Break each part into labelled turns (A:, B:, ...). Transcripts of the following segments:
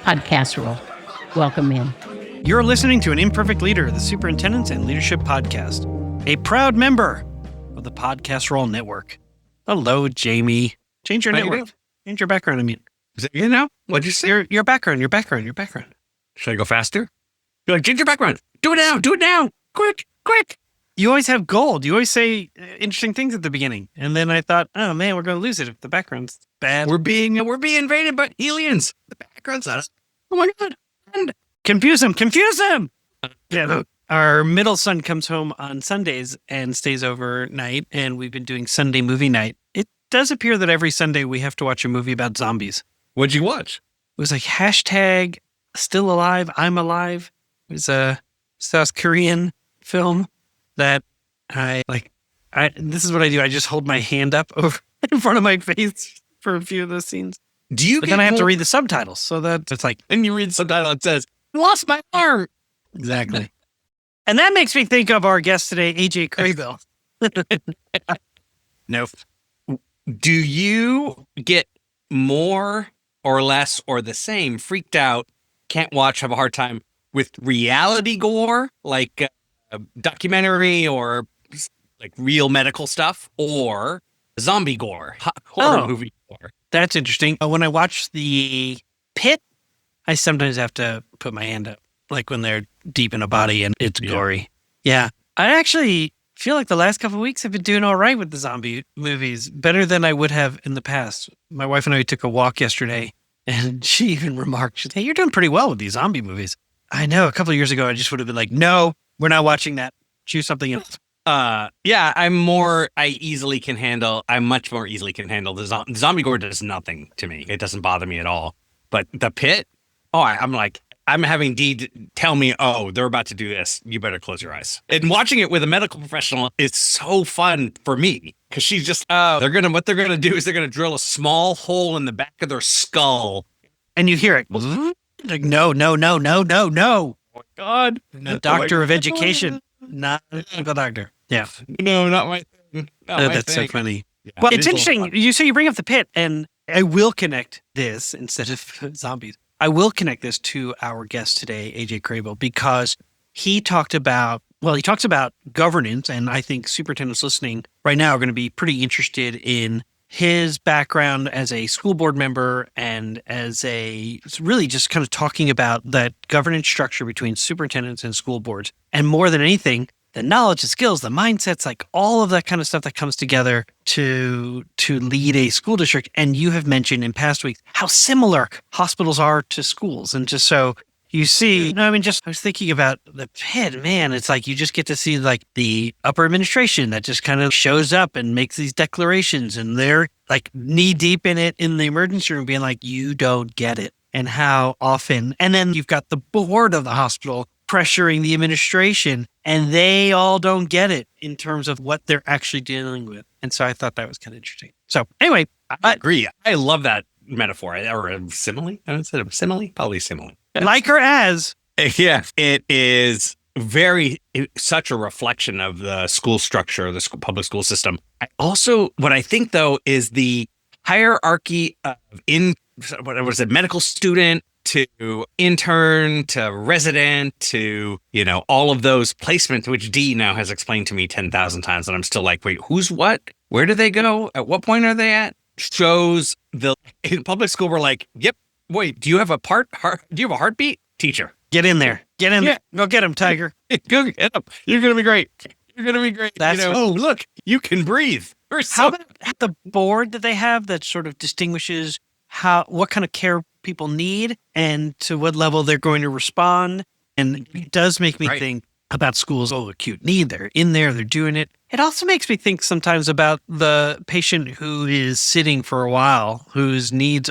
A: podcast role. Welcome in.
B: You're listening to an Imperfect Leader, the Superintendents and Leadership Podcast, a proud member of the Podcast Roll Network. Hello, Jamie. Change your network. Change your background. I mean,
C: is it you now? What'd you say?
B: Your background.
C: Should I go faster? You're like, change your background. Do it now. Quick.
B: You always have gold. You always say interesting things at the beginning. And then I thought, oh man, we're going to lose it if the background's bad.
C: We're being invaded by aliens. The background's out. Oh my God. And
B: confuse them. Yeah, our middle son comes home on Sundays and stays overnight. And we've been doing Sunday movie night. It does appear that every Sunday we have to watch a movie about zombies.
C: What'd you watch?
B: It was like hashtag still alive. I'm alive. It was a South Korean film that this is what I do. I just hold my hand up over in front of my face for a few of those scenes. But then I have to read the subtitles. So that it's like,
C: and you read the subtitle, it says, lost my arm.
B: Exactly. And that makes me think of our guest today, AJ Crabill.
C: No. Do you get more or less or the same freaked out, can't watch, have a hard time with reality gore, like a documentary or like real medical stuff, or zombie gore, horror movie gore?
B: That's interesting. When I watch The Pit, I sometimes have to put my hand up, like when they're deep in a body and it's gory. Yeah. I actually feel like the last couple of weeks I've been doing all right with the zombie movies, better than I would have in the past. My wife and I took a walk yesterday, and she even remarked, she said, hey, you're doing pretty well with these zombie movies. I know. A couple of years ago, I just would have been like, no, we're not watching that. Choose something else.
C: I'm much more easily can handle the zombie gore. Does nothing to me. It doesn't bother me at all. But The Pit, I'm having Dee tell me, oh, they're about to do this. You better close your eyes. And watching it with a medical professional is so fun for me, because she's just, what they're going to do is they're going to drill a small hole in the back of their skull.
B: And you hear it. Like, no.
C: Oh my God.
B: A doctor of education, not a medical doctor. Yeah.
C: No, not my thing.
B: That's so funny. Yeah. Well, it's interesting. You bring up The Pit, and I will connect this instead of zombies. I will connect this to our guest today, AJ Crabill, because he talks about governance, and I think superintendents listening right now are going to be pretty interested in his background as a school board member and it's really just kind of talking about that governance structure between superintendents and school boards. And more than anything, the knowledge, the skills, the mindsets, like all of that kind of stuff that comes together to lead a school district. And you have mentioned in past weeks how similar hospitals are to schools. And just so you see, I was thinking about The Pit, man, it's like you just get to see like the upper administration that just kind of shows up and makes these declarations, and they're like knee deep in it in the emergency room being like, you don't get it. And how often, and then you've got the board of the hospital pressuring the administration, and they all don't get it in terms of what they're actually dealing with. And so I thought that was kind of interesting. So anyway,
C: I agree. I love that metaphor, or a simile. I would say a simile, probably simile.
B: Like her as.
C: Yeah, it is such a reflection of the school structure, the public school system. What I think though is the hierarchy of medical student to intern to resident to, all of those placements, which Dee now has explained to me 10,000 times. And I'm still like, wait, who's what? Where do they go? At what point are they at? Shows in public school, we're like, yep. Wait, do you have a heartbeat? Teacher.
B: Get in there. Get in there. Go get him, Tiger.
C: Go get him. You're going to be great. Oh, look, you can breathe.
B: How about the board that they have that sort of distinguishes what kind of care people need and to what level they're going to respond? And it does make me think about schools. Oh, acute need. They're in there. They're doing it. It also makes me think sometimes about the patient who is sitting for a while, whose needs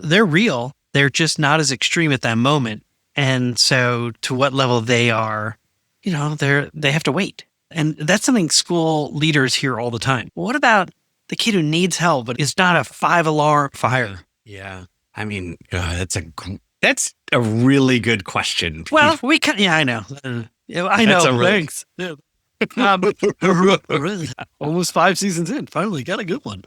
B: they're real. They're just not as extreme at that moment. And so to what level they are, they have to wait. And that's something school leaders hear all the time. What about the kid who needs help, but is not a 5-alarm fire?
C: Yeah. I mean, that's a really good question.
B: Well, I know. I know. Thanks. Yeah. Almost 5 seasons in, finally got a good one.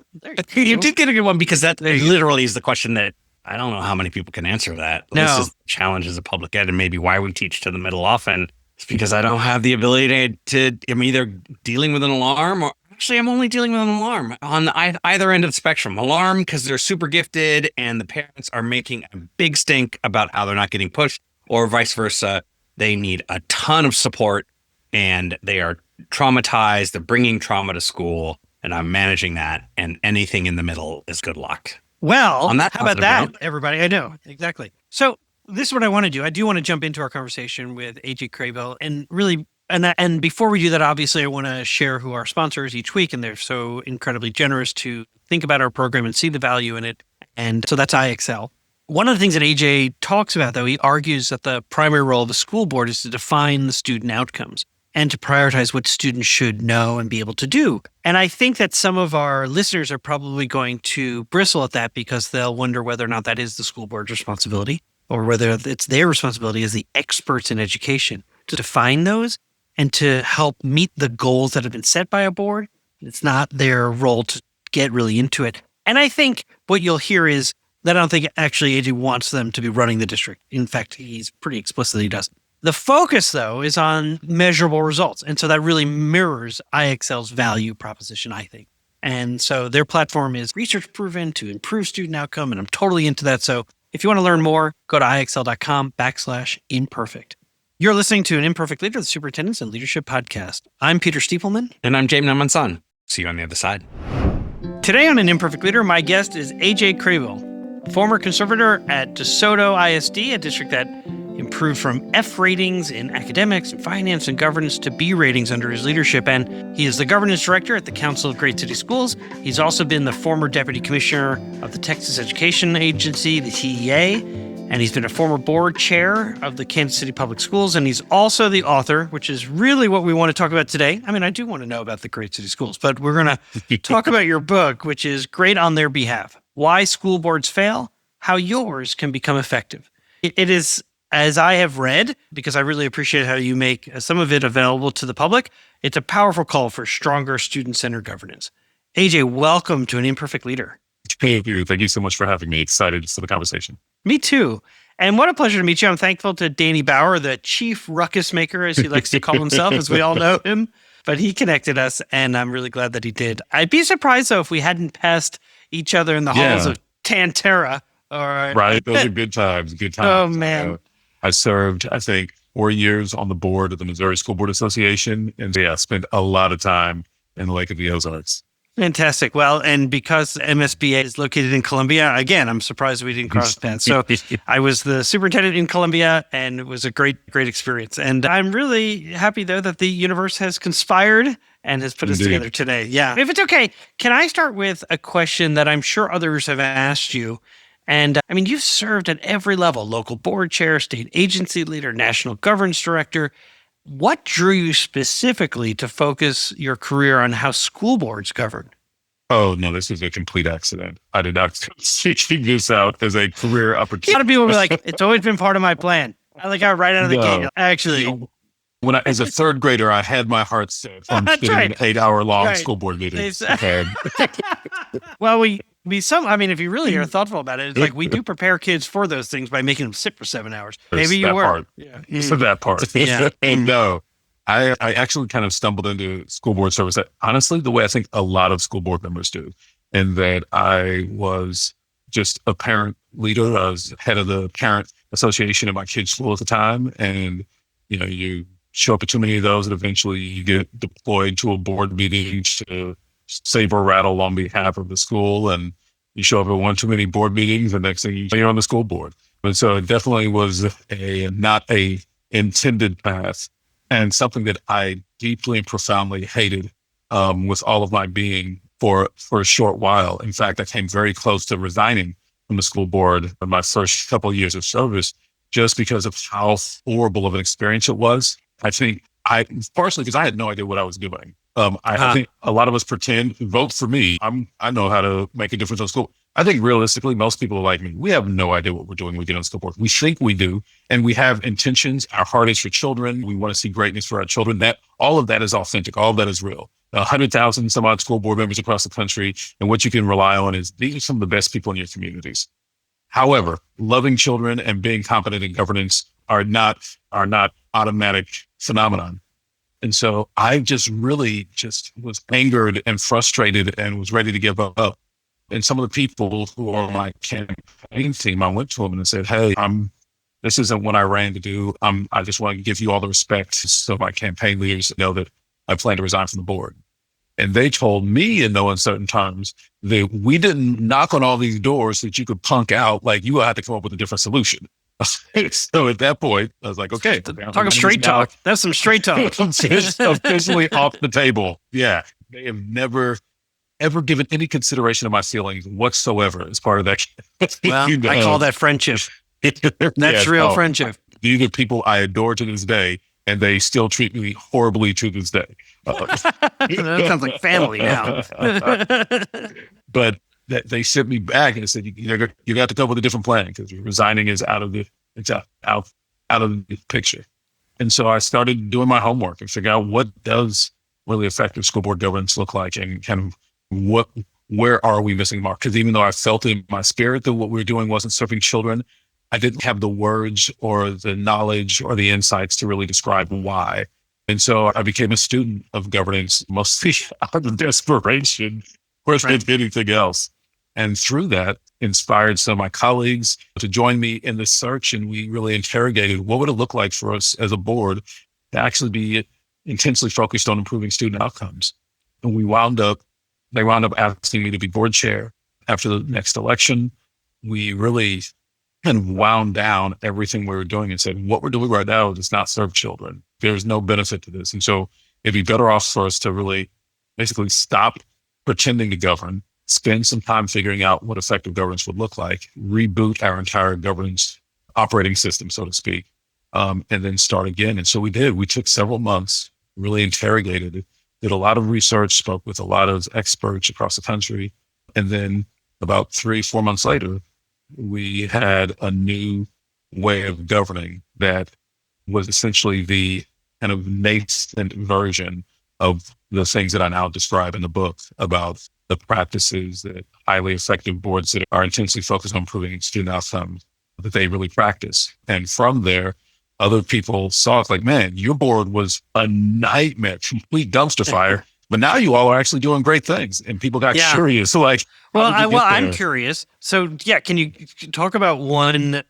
C: You did get a good one, because that literally is the question that I don't know how many people can answer that.
B: No.
C: This is the challenge as a public ed, and maybe why we teach to the middle often. It's because I don't have the ability to I'm either dealing with an alarm, or actually I'm only dealing with an alarm on either end of the spectrum. Alarm because they're super gifted and the parents are making a big stink about how they're not getting pushed, or vice versa. They need a ton of support and they are traumatized. They're bringing trauma to school, and I'm managing that. And anything in the middle is good luck.
B: Well,
C: On that
B: how about
C: positive
B: that,
C: note.
B: everybody? I know, exactly. So this is what I want to do. I do want to jump into our conversation with AJ Crabill, and really, and before we do that, obviously, I want to share who our sponsor is each week, and they're so incredibly generous to think about our program and see the value in it. And so that's IXL. One of the things that AJ talks about, though, he argues that the primary role of the school board is to define the student outcomes and to prioritize what students should know and be able to do. And I think that some of our listeners are probably going to bristle at that because they'll wonder whether or not that is the school board's responsibility, or whether it's their responsibility as the experts in education to define those and to help meet the goals that have been set by a board. It's not their role to get really into it. And I think what you'll hear is that I don't think actually AJ wants them to be running the district. In fact, he's pretty explicit that he doesn't. The focus, though, is on measurable results. And so that really mirrors IXL's value proposition, I think. And so their platform is research proven to improve student outcome. And I'm totally into that. So if you want to learn more, go to ixl.com/imperfect. You're listening to an Imperfect Leader, the Superintendents and Leadership Podcast. I'm Peter Stiepelman.
C: And I'm James Namanson. See you on the other side.
B: Today on An Imperfect Leader, my guest is AJ Crabill, former conservator at DeSoto ISD, a district that improved from F ratings in academics and finance and governance to B ratings under his leadership. And he is the governance director at the Council of Great City Schools. He's also been the former deputy commissioner of the Texas Education Agency, the TEA, and he's been a former board chair of the Kansas City Public Schools. And he's also the author, which is really what we want to talk about today. I mean, I do want to know about the Great City Schools, but we're going to talk about your book, which is Great on Their Behalf: Why School Boards Fail, How Yours Can Become Effective. It is, as I have read, because I really appreciate how you make some of it available to the public, it's a powerful call for stronger student-centered governance. AJ, welcome to An Imperfect Leader.
D: Thank you. Thank you so much for having me. Excited for the conversation.
B: Me too. And what a pleasure to meet you. I'm thankful to Danny Bauer, the chief ruckus maker, as he likes to call himself, as we all know him. But he connected us, and I'm really glad that he did. I'd be surprised, though, if we hadn't passed each other in the halls of Tantera.
D: Right. Those are good times. Good times.
B: Oh, man.
D: I served, I think, 4 years on the board of the Missouri School Board Association. And spent a lot of time in the Lake of the Ozarks.
B: Fantastic. Well, and because MSBA is located in Columbia, again, I'm surprised we didn't cross paths. So I was the superintendent in Columbia, and it was a great experience. And I'm really happy, though, that the universe has conspired and has put us together today. Yeah. If it's okay, can I start with a question that I'm sure others have asked you? And I mean, you've served at every level: local board chair, state agency leader, national governance director. What drew you specifically to focus your career on how school boards govern?
D: Oh, no, this was a complete accident. I did not seek this out as a career opportunity.
B: A lot of people were like, it's always been part of my plan. I got right out of the gate. Actually,
D: when as a third grader, I had my heart set on sitting in 8-hour-long school board meetings. Well, I mean, if you really are thoughtful about it, it's like we do prepare kids for those things by making them sit for 7 hours. Maybe you were. Part. Yeah. So that part.
B: Yeah.
D: And no, I actually kind of stumbled into school board service, honestly, the way I think a lot of school board members do, in that I was just a parent leader. I was head of the parent association at my kid's school at the time. And, you show up at too many of those and eventually you get deployed to a board meeting to saber rattle on behalf of the school, and you show up at one too many board meetings, and next thing you're on the school board. And so it definitely was not a intended path, and something that I deeply and profoundly hated with all of my being for a short while. In fact, I came very close to resigning from the school board in my first couple of years of service, just because of how horrible of an experience it was. I think partially because I had no idea what I was doing. I think a lot of us pretend, vote for me. I know how to make a difference on school. I think realistically, most people are like me. We have no idea what we're doing when we get on the school board. We think we do, and we have intentions. Our heart is for children. We want to see greatness for our children. All of that is authentic. All of that is real. 100,000 some odd school board members across the country, and what you can rely on is these are some of the best people in your communities. However, loving children and being competent in governance are not automatic phenomenon. And so I just really just was angered and frustrated and was ready to give up. And some of the people who are on my campaign team, I went to them and said, hey, this isn't what I ran to do. I just want to give you all the respect so my campaign leaders know that I plan to resign from the board. And they told me in no uncertain terms that we didn't knock on all these doors that you could punk out. Like, you had to come up with a different solution. So at that point, I was like, okay.
B: Talking straight talk. That's some straight talk.
D: Officially off the table. Yeah. They have never, ever given any consideration to my feelings whatsoever as part of that.
B: Well, I call that friendship. That's real friendship.
D: These are people I adore to this day, and they still treat me horribly to this day.
B: That sounds like family now.
D: But they sent me back and said, you got to come with a different plan because resigning is out of the picture. And so I started doing my homework and figure out what does really effective school board governance look like, and kind of where are we missing the mark? Because even though I felt in my spirit that what we were doing wasn't serving children, I didn't have the words or the knowledge or the insights to really describe why. And so I became a student of governance, mostly out of desperation more than anything else. And through that, inspired some of my colleagues to join me in this search. And we really interrogated what would it look like for us as a board to actually be intensely focused on improving student outcomes. And they wound up asking me to be board chair after the next election. We really kind of wound down everything we were doing and said, what we're doing right now does not serve children. There's no benefit to this. And so it'd be better off for us to really basically stop pretending to govern, spend some time figuring out what effective governance would look like, reboot our entire governance operating system, so to speak, and then start again. And so we did. We took several months, really interrogated it, did a lot of research, spoke with a lot of experts across the country. And then about 3-4 months later, we had a new way of governing that was essentially the kind of nascent version of the things that I now describe in the book about the practices that highly effective boards that are intensely focused on improving student outcomes, that they really practice. And from there, other people saw it like, man, your board was a nightmare, complete dumpster fire. But now you all are actually doing great things, and people got curious. So, like,
B: I'm curious. So, can you talk about one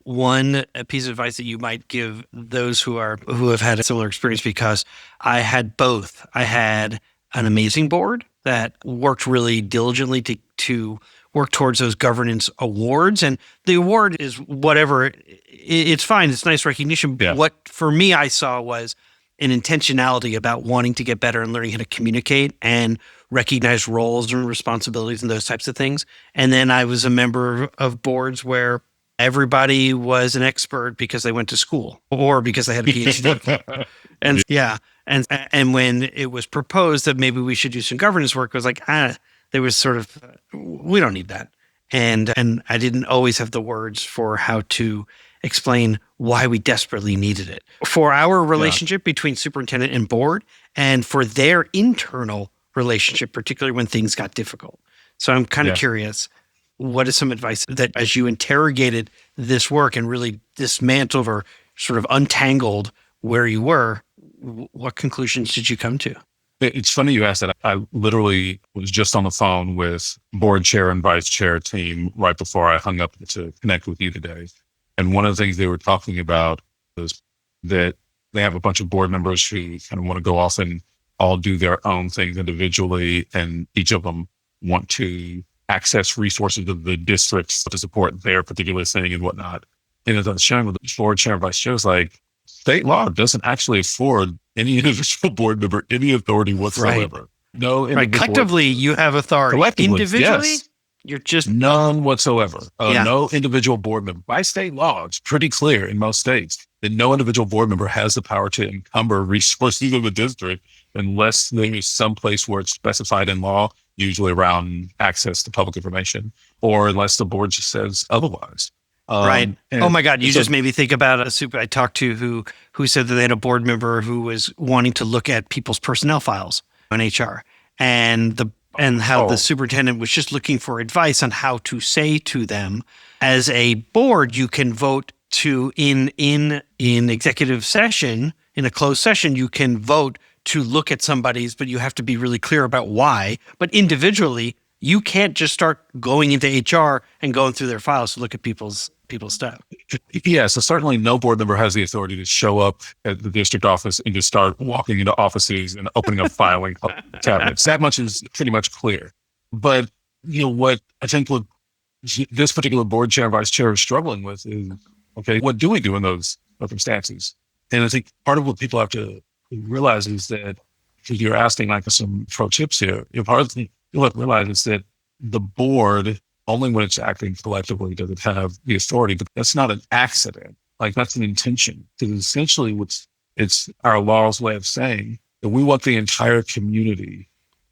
B: piece of advice that you might give those who have had a similar experience? Because I had both. I had an amazing board that worked really diligently to work towards those governance awards, and the award is whatever. It's fine. It's nice recognition.
D: Yeah.
B: What for me I saw was an intentionality about wanting to get better and learning how to communicate and recognize roles and responsibilities and those types of things. And then I was a member of boards where everybody was an expert because they went to school or because they had a PhD. And when it was proposed that maybe we should do some governance work, it was like, there was sort of, we don't need that. And I didn't always have the words for how to explain why we desperately needed it for our relationship between superintendent and board, and for their internal relationship, particularly when things got difficult. So I'm kind of curious, what is some advice that as you interrogated this work and really dismantled or sort of untangled where you were, what conclusions did you come to?
D: It's funny you asked that. I literally was just on the phone with board chair and vice chair team right before I hung up to connect with you today. And one of the things they were talking about was that they have a bunch of board members who kind of want to go off and all do their own things individually. And each of them want to access resources of the districts to support their particular thing and whatnot. And as I was sharing with the board chair and vice chair, was like, state law doesn't actually afford any individual board member any authority whatsoever.
B: Right.
D: No individual.
B: Collectively, you have authority.
D: Collectively,
B: individually,
D: yes.
B: You're just
D: none whatsoever. No individual board member. By state law, it's pretty clear in most states that no individual board member has the power to encumber resources of a district unless there is some place where it's specified in law, usually around access to public information, or unless the board just says otherwise.
B: Right. Oh my God. You just made me think about a super I talked to who said that they had a board member who was wanting to look at people's personnel files on HR and how the superintendent was just looking for advice on how to say to them, as a board, you can vote to in executive session, in a closed session, you can vote to look at somebody's, but you have to be really clear about why. But individually, you can't just start going into HR and going through their files to look at people's stuff.
D: Yeah, so certainly no board member has the authority to show up at the district office and just start walking into offices and opening up filing cabinets. That much is pretty much clear. But what I think what this particular board chair and vice chair is struggling with is, okay, what do we do in those circumstances? And I think part of what people have to realize is that, because you're asking like some pro tips here, part of the thing you have to realize is that the board, only when it's acting collectively does it have the authority, but that's not an accident. Like, that's an intention. Because essentially it's our law's way of saying that we want the entire community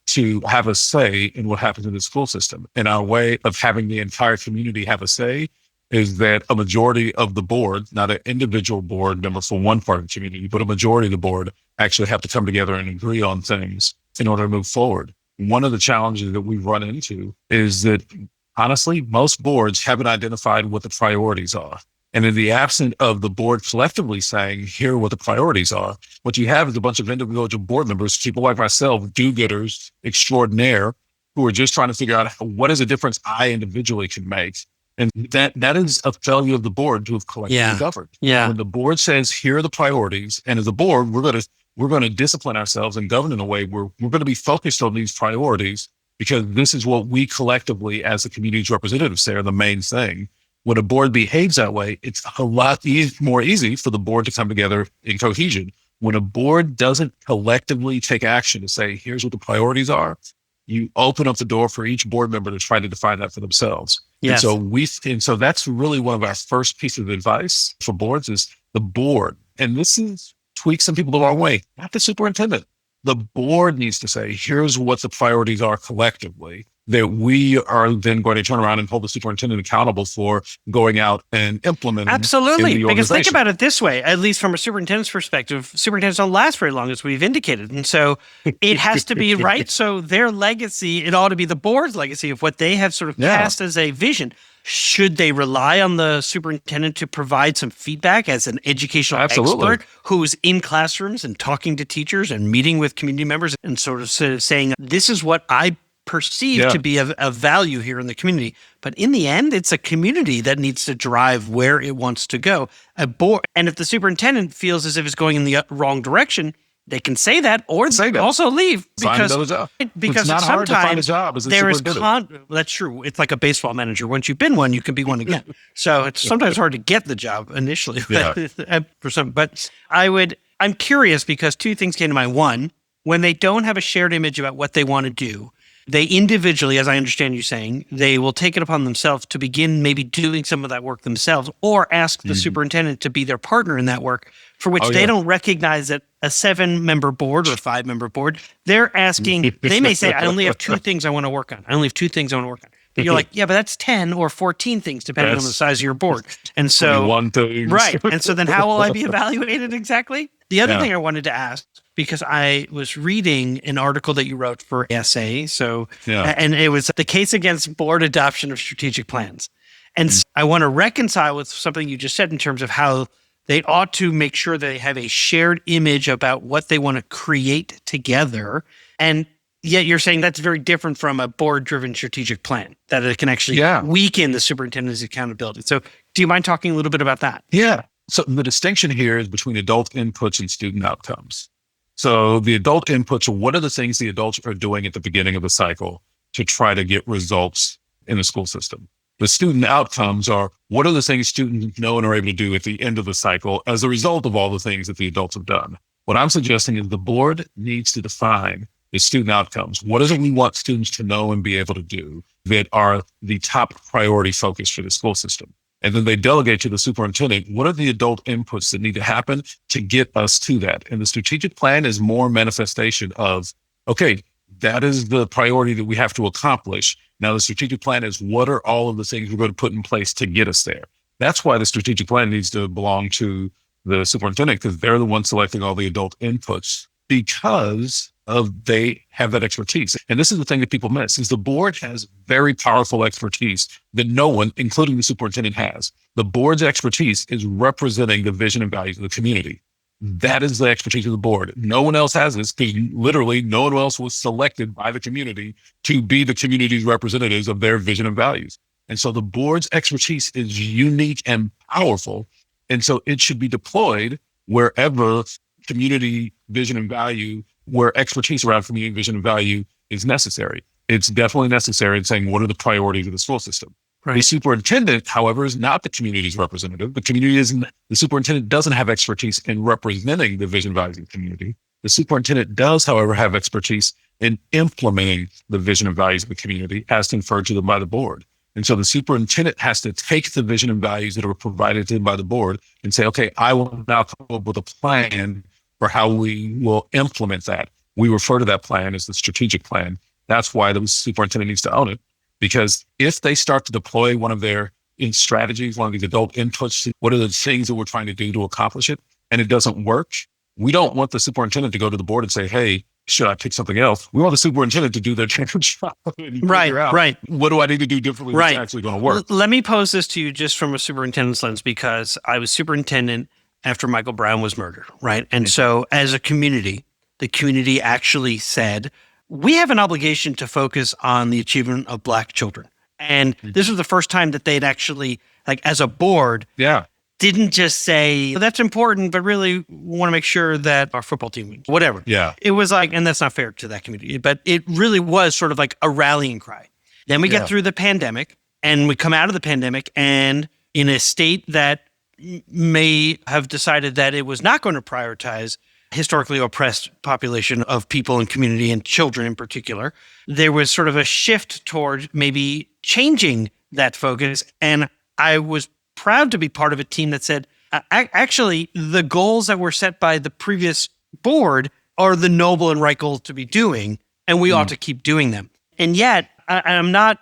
D: to have a say in what happens in the school system. And our way of having the entire community have a say is that a majority of the board, not an individual board member for one part of the community, but a majority of the board actually have to come together and agree on things in order to move forward. One of the challenges that we've run into is that, honestly, most boards haven't identified what the priorities are. And in the absence of the board collectively saying, here are what the priorities are, what you have is a bunch of individual board members, people like myself, do-gooders extraordinaire, who are just trying to figure out what is a difference I individually can make. And that is a failure of the board to have collectively governed.
B: Yeah.
D: When the board says, here are the priorities, and as a board, we're going to discipline ourselves and govern in a way where we're going to be focused on these priorities, because this is what we collectively as the community's representatives say are the main thing. When a board behaves that way, it's a lot more easy for the board to come together in cohesion. When a board doesn't collectively take action to say, here's what the priorities are, you open up the door for each board member to try to define that for themselves.
B: Yes.
D: And so that's really one of our first pieces of advice for boards is the board. And this is tweak some people the wrong way, not the superintendent. The board needs to say, here's what the priorities are collectively that we are then going to turn around and hold the superintendent accountable for going out and implementing.
B: Absolutely. Because think about it this way, at least from a superintendent's perspective, superintendents don't last very long, as we've indicated. And so it has to be right. So their legacy, it ought to be the board's legacy of what they have sort of cast as a vision. Should they rely on the superintendent to provide some feedback as an educational expert who's in classrooms and talking to teachers and meeting with community members and sort of saying, this is what I perceive to be of value here in the community? But in the end, it's a community that needs to drive where it wants to go. A board, and if the superintendent feels as if it's going in the wrong direction, they can say that or also leave because
D: it's not hard to find a job as a superintendent.
B: That's true. It's like a baseball manager. Once you've been one, you can be one again. So it's sometimes hard to get the job initially for some. But I'm curious because two things came to mind. One, when they don't have a shared image about what they want to do, they individually, as I understand you saying, they will take it upon themselves to begin maybe doing some of that work themselves or ask the superintendent to be their partner in that work, for which they don't recognize that a 7-member board or a 5-member board, they're asking, they may say, I only have 2 things I want to work on. I only have 2 things I want to work on. But you're like, yeah, but that's 10 or 14 things depending on the size of your board. And so, right. And so then how will I be evaluated exactly? The other thing I wanted to ask, because I was reading an article that you wrote for SA. And it was the case against board adoption of strategic plans. And I want to reconcile with something you just said in terms of how they ought to make sure they have a shared image about what they want to create together. And yet you're saying that's very different from a board-driven strategic plan, that it can actually weaken the superintendent's accountability. So do you mind talking a little bit about that?
D: Yeah. So the distinction here is between adult inputs and student outcomes. So the adult inputs are what are the things the adults are doing at the beginning of the cycle to try to get results in the school system. The student outcomes are what are the things students know and are able to do at the end of the cycle as a result of all the things that the adults have done. What I'm suggesting is the board needs to define the student outcomes. What is it we want students to know and be able to do that are the top priority focus for the school system? And then they delegate to the superintendent, what are the adult inputs that need to happen to get us to that? And the strategic plan is more manifestation of, okay, that is the priority that we have to accomplish. Now the strategic plan is what are all of the things we're going to put in place to get us there? That's why the strategic plan needs to belong to the superintendent, because they're the ones selecting all the adult inputs, because they have that expertise. And this is the thing that people miss, is the board has very powerful expertise that no one, including the superintendent, has. The board's expertise is representing the vision and values of the community. That is the expertise of the board. No one else has this, because literally no one else was selected by the community to be the community's representatives of their vision and values. And so the board's expertise is unique and powerful. And so it should be deployed wherever community vision and value, where expertise around community vision and value is necessary. It's definitely necessary in saying, what are the priorities of the school system? Right. The superintendent, however, is not the community's representative. The superintendent doesn't have expertise in representing the vision, values of the community. The superintendent does, however, have expertise in implementing the vision and values of the community as conferred to them by the board. And so the superintendent has to take the vision and values that are provided to him by the board and say, okay, I will now come up with a plan for how we will implement that. We refer to that plan as the strategic plan. That's why the superintendent needs to own it. Because if they start to deploy one of their strategies, one of these adult inputs, what are the things that we're trying to do to accomplish it, and it doesn't work, we don't want the superintendent to go to the board and say, hey, should I pick something else? We want the superintendent to do their job and figure out, what do I need to do differently that's actually going to work?
B: Let me pose this to you just from a superintendent's lens, because I was superintendent after Michael Brown was murdered, right? And so as a community, the community actually said, we have an obligation to focus on the achievement of Black children. And this was the first time that they'd actually, like as a board, didn't just say, well, that's important, but really want to make sure that our football team wins, whatever.
D: Yeah.
B: It was like, and that's not fair to that community, but it really was sort of like a rallying cry. Then we get through the pandemic, and we come out of the pandemic, and in a state that may have decided that it was not going to prioritize historically oppressed population of people and community and children in particular, there was sort of a shift toward maybe changing that focus. And I was proud to be part of a team that said, actually, the goals that were set by the previous board are the noble and right goals to be doing, and we ought to keep doing them. And yet, I'm not,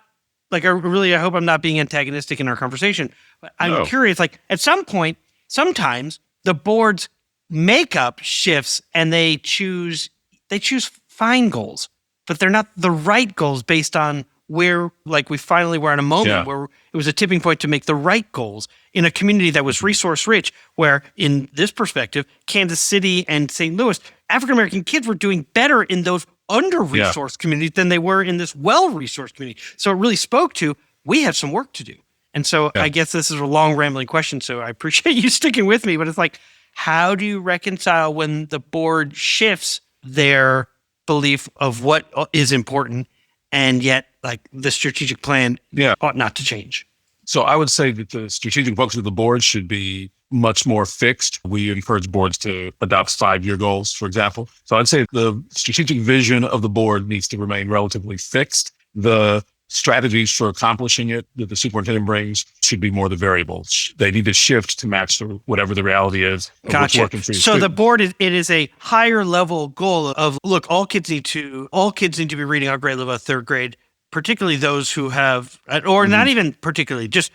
B: like, I hope I'm not being antagonistic in our conversation, but I'm curious, like, at some point, sometimes the board's makeup shifts and they choose fine goals, but they're not the right goals based on where, like, we finally were at a moment where it was a tipping point to make the right goals in a community that was resource rich, where in this perspective, Kansas City and St. Louis, African-American kids were doing better in those under-resourced communities than they were in this well-resourced community. So it really spoke to, we have some work to do. And so I guess this is a long rambling question, so I appreciate you sticking with me, but it's like, how do you reconcile when the board shifts their belief of what is important, and yet, like, the strategic plan ought not to change?
D: So I would say that the strategic focus of the board should be much more fixed. We encourage boards to adopt 5-year goals, for example. So I'd say the strategic vision of the board needs to remain relatively fixed. The strategies for accomplishing it that the superintendent brings should be more the variables. They need to shift to match whatever the reality is.
B: Gotcha. So the board, it is a higher level goal of, look, all kids need to be reading our grade level of 3rd grade, particularly those who have, or not even particularly, just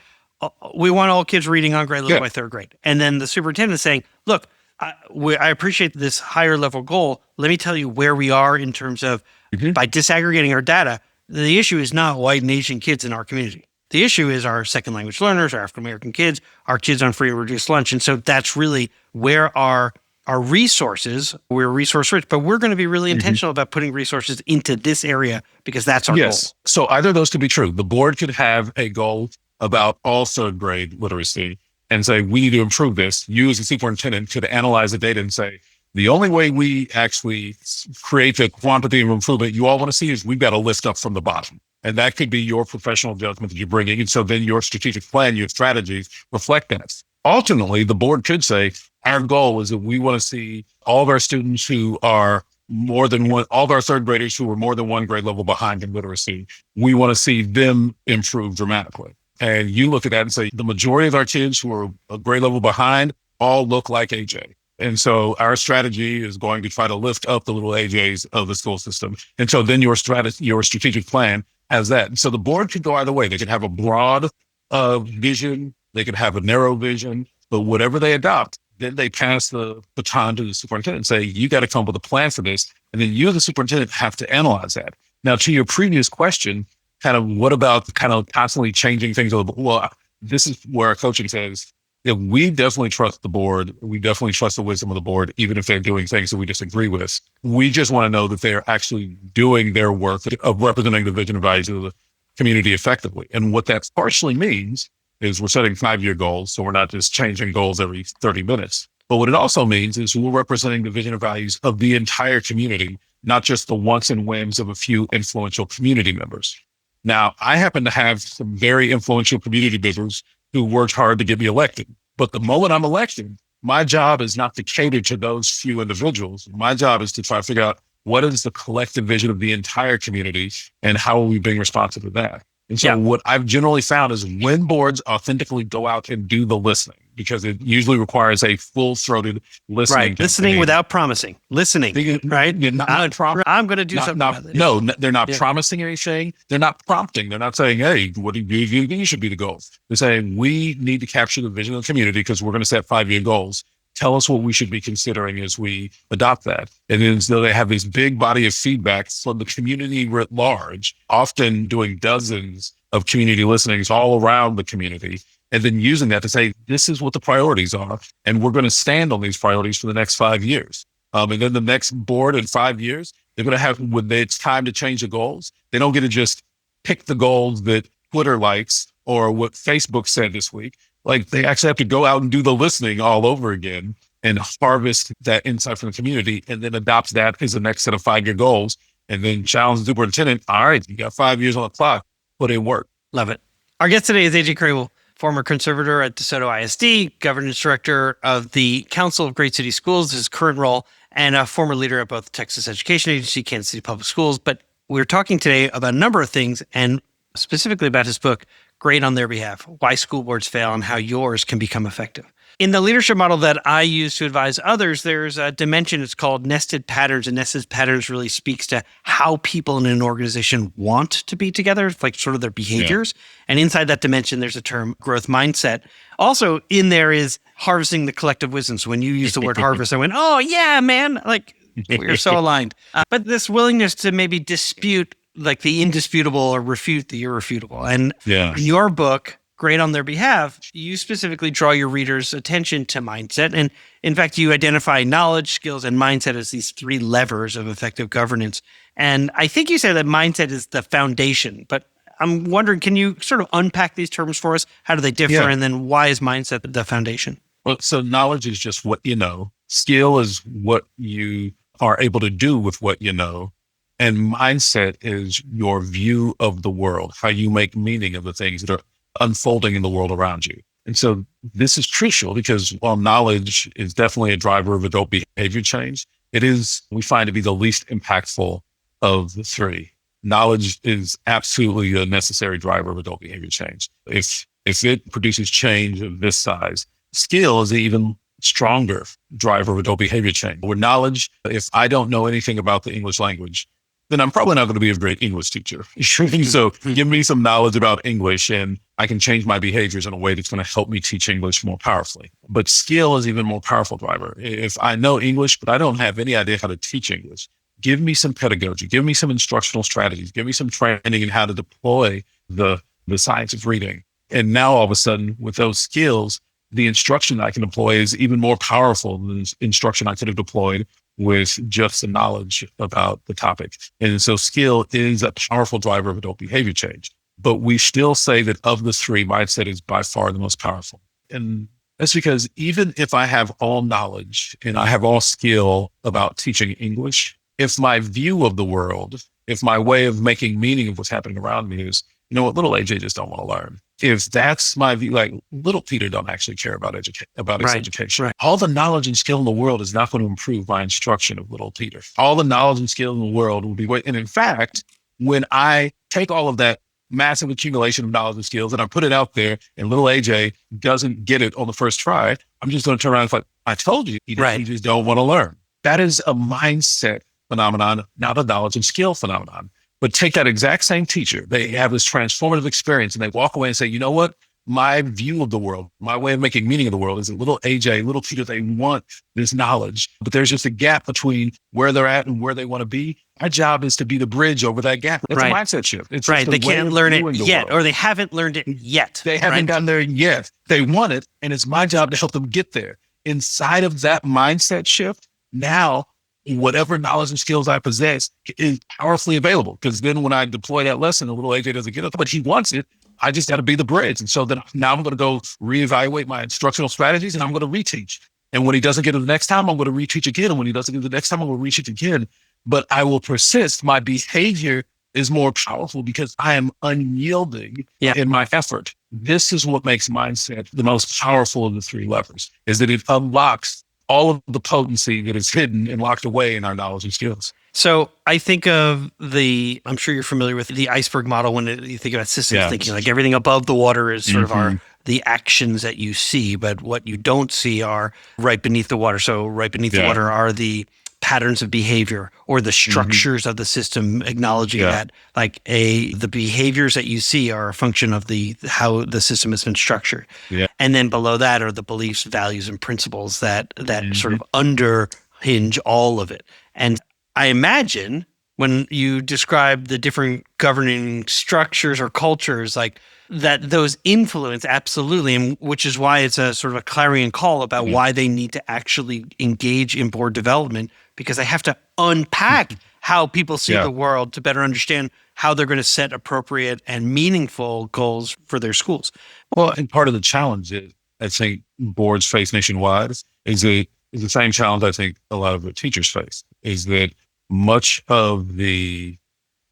B: we want all kids reading on grade level by 3rd grade. And then the superintendent is saying, look, I appreciate this higher level goal. Let me tell you where we are in terms of, by disaggregating our data, the issue is not white and Asian kids in our community. The issue is our second language learners, our African-American kids, our kids on free or reduced lunch. And so that's really where our resources, we're resource rich, but we're going to be really intentional about putting resources into this area because that's our goal.
D: So either of those could be true. The board could have a goal about all 3rd grade literacy and say, we need to improve this. You as a superintendent could analyze the data and say, the only way we actually create the quantitative improvement you all want to see is we've got to lift up from the bottom. And that could be your professional judgment that you're bringing. And so then your strategic plan, your strategies reflect that. Ultimately, the board could say, our goal is that we want to see all of our students who are more than one, all of our 3rd graders who are more than one grade level behind in literacy. We want to see them improve dramatically. And you look at that and say, the majority of our kids who are a grade level behind all look like AJ. And so our strategy is going to try to lift up the little AJs of the school system. And so then your strategic plan has that. And so the board could go either way. They could have a broad vision. They could have a narrow vision. But whatever they adopt, Then they pass the baton to the superintendent and say, you got to come up with a plan for this. And then you, the superintendent, have to analyze that. Now, to your previous question, kind of what about kind of constantly changing things? Well, this is where our coaching says that we definitely trust the board. We definitely trust the wisdom of the board, even if they're doing things that we disagree with. We just want to know that they're actually doing their work of representing the vision and values of the community effectively. And what that partially means is we're setting 5-year goals. So we're not just changing goals every 30 minutes. But what it also means is we're representing the vision and values of the entire community, not just the wants and whims of a few influential community members. Now, I happen to have some very influential community members who worked hard to get me elected. But the moment I'm elected, my job is not to cater to those few individuals. My job is to try to figure out what is the collective vision of the entire community and how are we being responsive to that? And so what I've generally found is when boards authentically go out and do the listening, because it usually requires a full-throated listening.
B: Right. Listening without promising. Listening. Right. I'm going to do something about this.
D: No, they're not promising anything. They're not prompting. They're not saying, hey, what do you should be the goal. They're saying we need to capture the vision of the community because we're going to set 5-year goals. Tell us what we should be considering as we adopt that. And then so they have this big body of feedback from the community writ large, often doing dozens of community listenings all around the community, and then using that to say, this is what the priorities are. And we're going to stand on these priorities for the next 5 years. And then the next board in 5 years, they're going to have, when it's time to change the goals, they don't get to just pick the goals that Twitter likes or what Facebook said this week. Like they actually have to go out and do the listening all over again and harvest that insight from the community and then adopt that as the next set of 5-year goals and then challenge the superintendent. All right, you got 5 years on the clock, put in work.
B: Love it. Our guest today is AJ Crabill, former conservator at DeSoto ISD, governance director of the Council of Great City Schools, his current role, and a former leader at both Texas Education Agency, Kansas City Public Schools. But we're talking today about a number of things and specifically about his book, Great on Their Behalf, Why School Boards Fail and How Yours Can Become Effective. In the leadership model that I use to advise others, there's a dimension, it's called nested patterns, and nested patterns really speaks to how people in an organization want to be together, like sort of their behaviors. And inside that dimension, there's a term, growth mindset. Also in there is harvesting the collective wisdom. So when you use the word harvest, I went, oh yeah, man, like we're so aligned. But this willingness to maybe dispute like the indisputable or refute the irrefutable. And in your book, Great on Their Behalf, you specifically draw your readers' attention to mindset. And in fact, you identify knowledge, skills, and mindset as these 3 levers of effective governance. And I think you say that mindset is the foundation, but I'm wondering, can you sort of unpack these terms for us? How do they differ? And then why is mindset the foundation?
D: Well, so knowledge is just what you know. Skill is what you are able to do with what you know. And mindset is your view of the world, how you make meaning of the things that are unfolding in the world around you. And so this is crucial because while knowledge is definitely a driver of adult behavior change, it is, we find, to be the least impactful of the 3. Knowledge is absolutely a necessary driver of adult behavior change. If it produces change of this size, skill is an even stronger driver of adult behavior change. With knowledge, if I don't know anything about the English language, then I'm probably not going to be a great English teacher. So give me some knowledge about English and I can change my behaviors in a way that's going to help me teach English more powerfully. But skill is even more powerful driver. If I know English, but I don't have any idea how to teach English, give me some pedagogy, give me some instructional strategies, give me some training in how to deploy the science of reading. And now all of a sudden with those skills, the instruction I can deploy is even more powerful than the instruction I could have deployed with just the knowledge about the topic. And so skill is a powerful driver of adult behavior change. But we still say that of the 3, mindset is by far the most powerful. And that's because even if I have all knowledge and I have all skill about teaching English, if my view of the world, if my way of making meaning of what's happening around me is, you know what, little AJ just don't want to learn. If that's my view, like little Peter don't actually care about his education. Right. All the knowledge and skill in the world is not going to improve my instruction of little Peter. All the knowledge and skill in the world will be, and in fact, when I take all of that massive accumulation of knowledge and skills and I put it out there and little AJ doesn't get it on the first try, I'm just going to turn around and like, I told you, he just don't want to learn. That is a mindset phenomenon, not a knowledge and skill phenomenon. But take that exact same teacher, they have this transformative experience and they walk away and say, you know what? my view of the world, my way of making meaning of the world is that little AJ, little Peter, they want this knowledge, but there's just a gap between where they're at and where they want to be. Our job is to be the bridge over that gap. It's a mindset shift. It's
B: right. They can't learn it yet,
D: world.
B: or they haven't learned it yet.
D: They haven't gotten there yet. They want it, and it's my job to help them get there. Inside of that mindset shift, now whatever knowledge and skills I possess is powerfully available. Because then when I deploy that lesson, the little AJ doesn't get it, but he wants it. I just got to be the bridge. And so then now I'm going to go reevaluate my instructional strategies and I'm going to reteach. And when he doesn't get it the next time, I'm going to reteach again. And when he doesn't get it the next time, I'm going to reteach again. But I will persist. My behavior is more powerful because I am unyielding in my effort. This is what makes mindset the most powerful of the three levers, is that it unlocks all of the potency that is hidden and locked away in our knowledge and skills.
B: So I think of I'm sure you're familiar with the iceberg model when you think about systems thinking, like everything above the water is sort of the actions that you see, but what you don't see are right beneath the water. So right beneath the water are the patterns of behavior or the structures of the system, acknowledging that like the behaviors that you see are a function of how the system has been structured. Yeah. And then below that are the beliefs, values, and principles that sort of underhinge all of it. And I imagine when you describe the different governing structures or cultures, like that those influence absolutely, and which is why it's a sort of a clarion call about why they need to actually engage in board development, because they have to unpack how people see the world to better understand how they're going to set appropriate and meaningful goals for their schools.
D: Well, and part of the challenge is, I think boards face nationwide is the same challenge I think a lot of the teachers face, is that much of the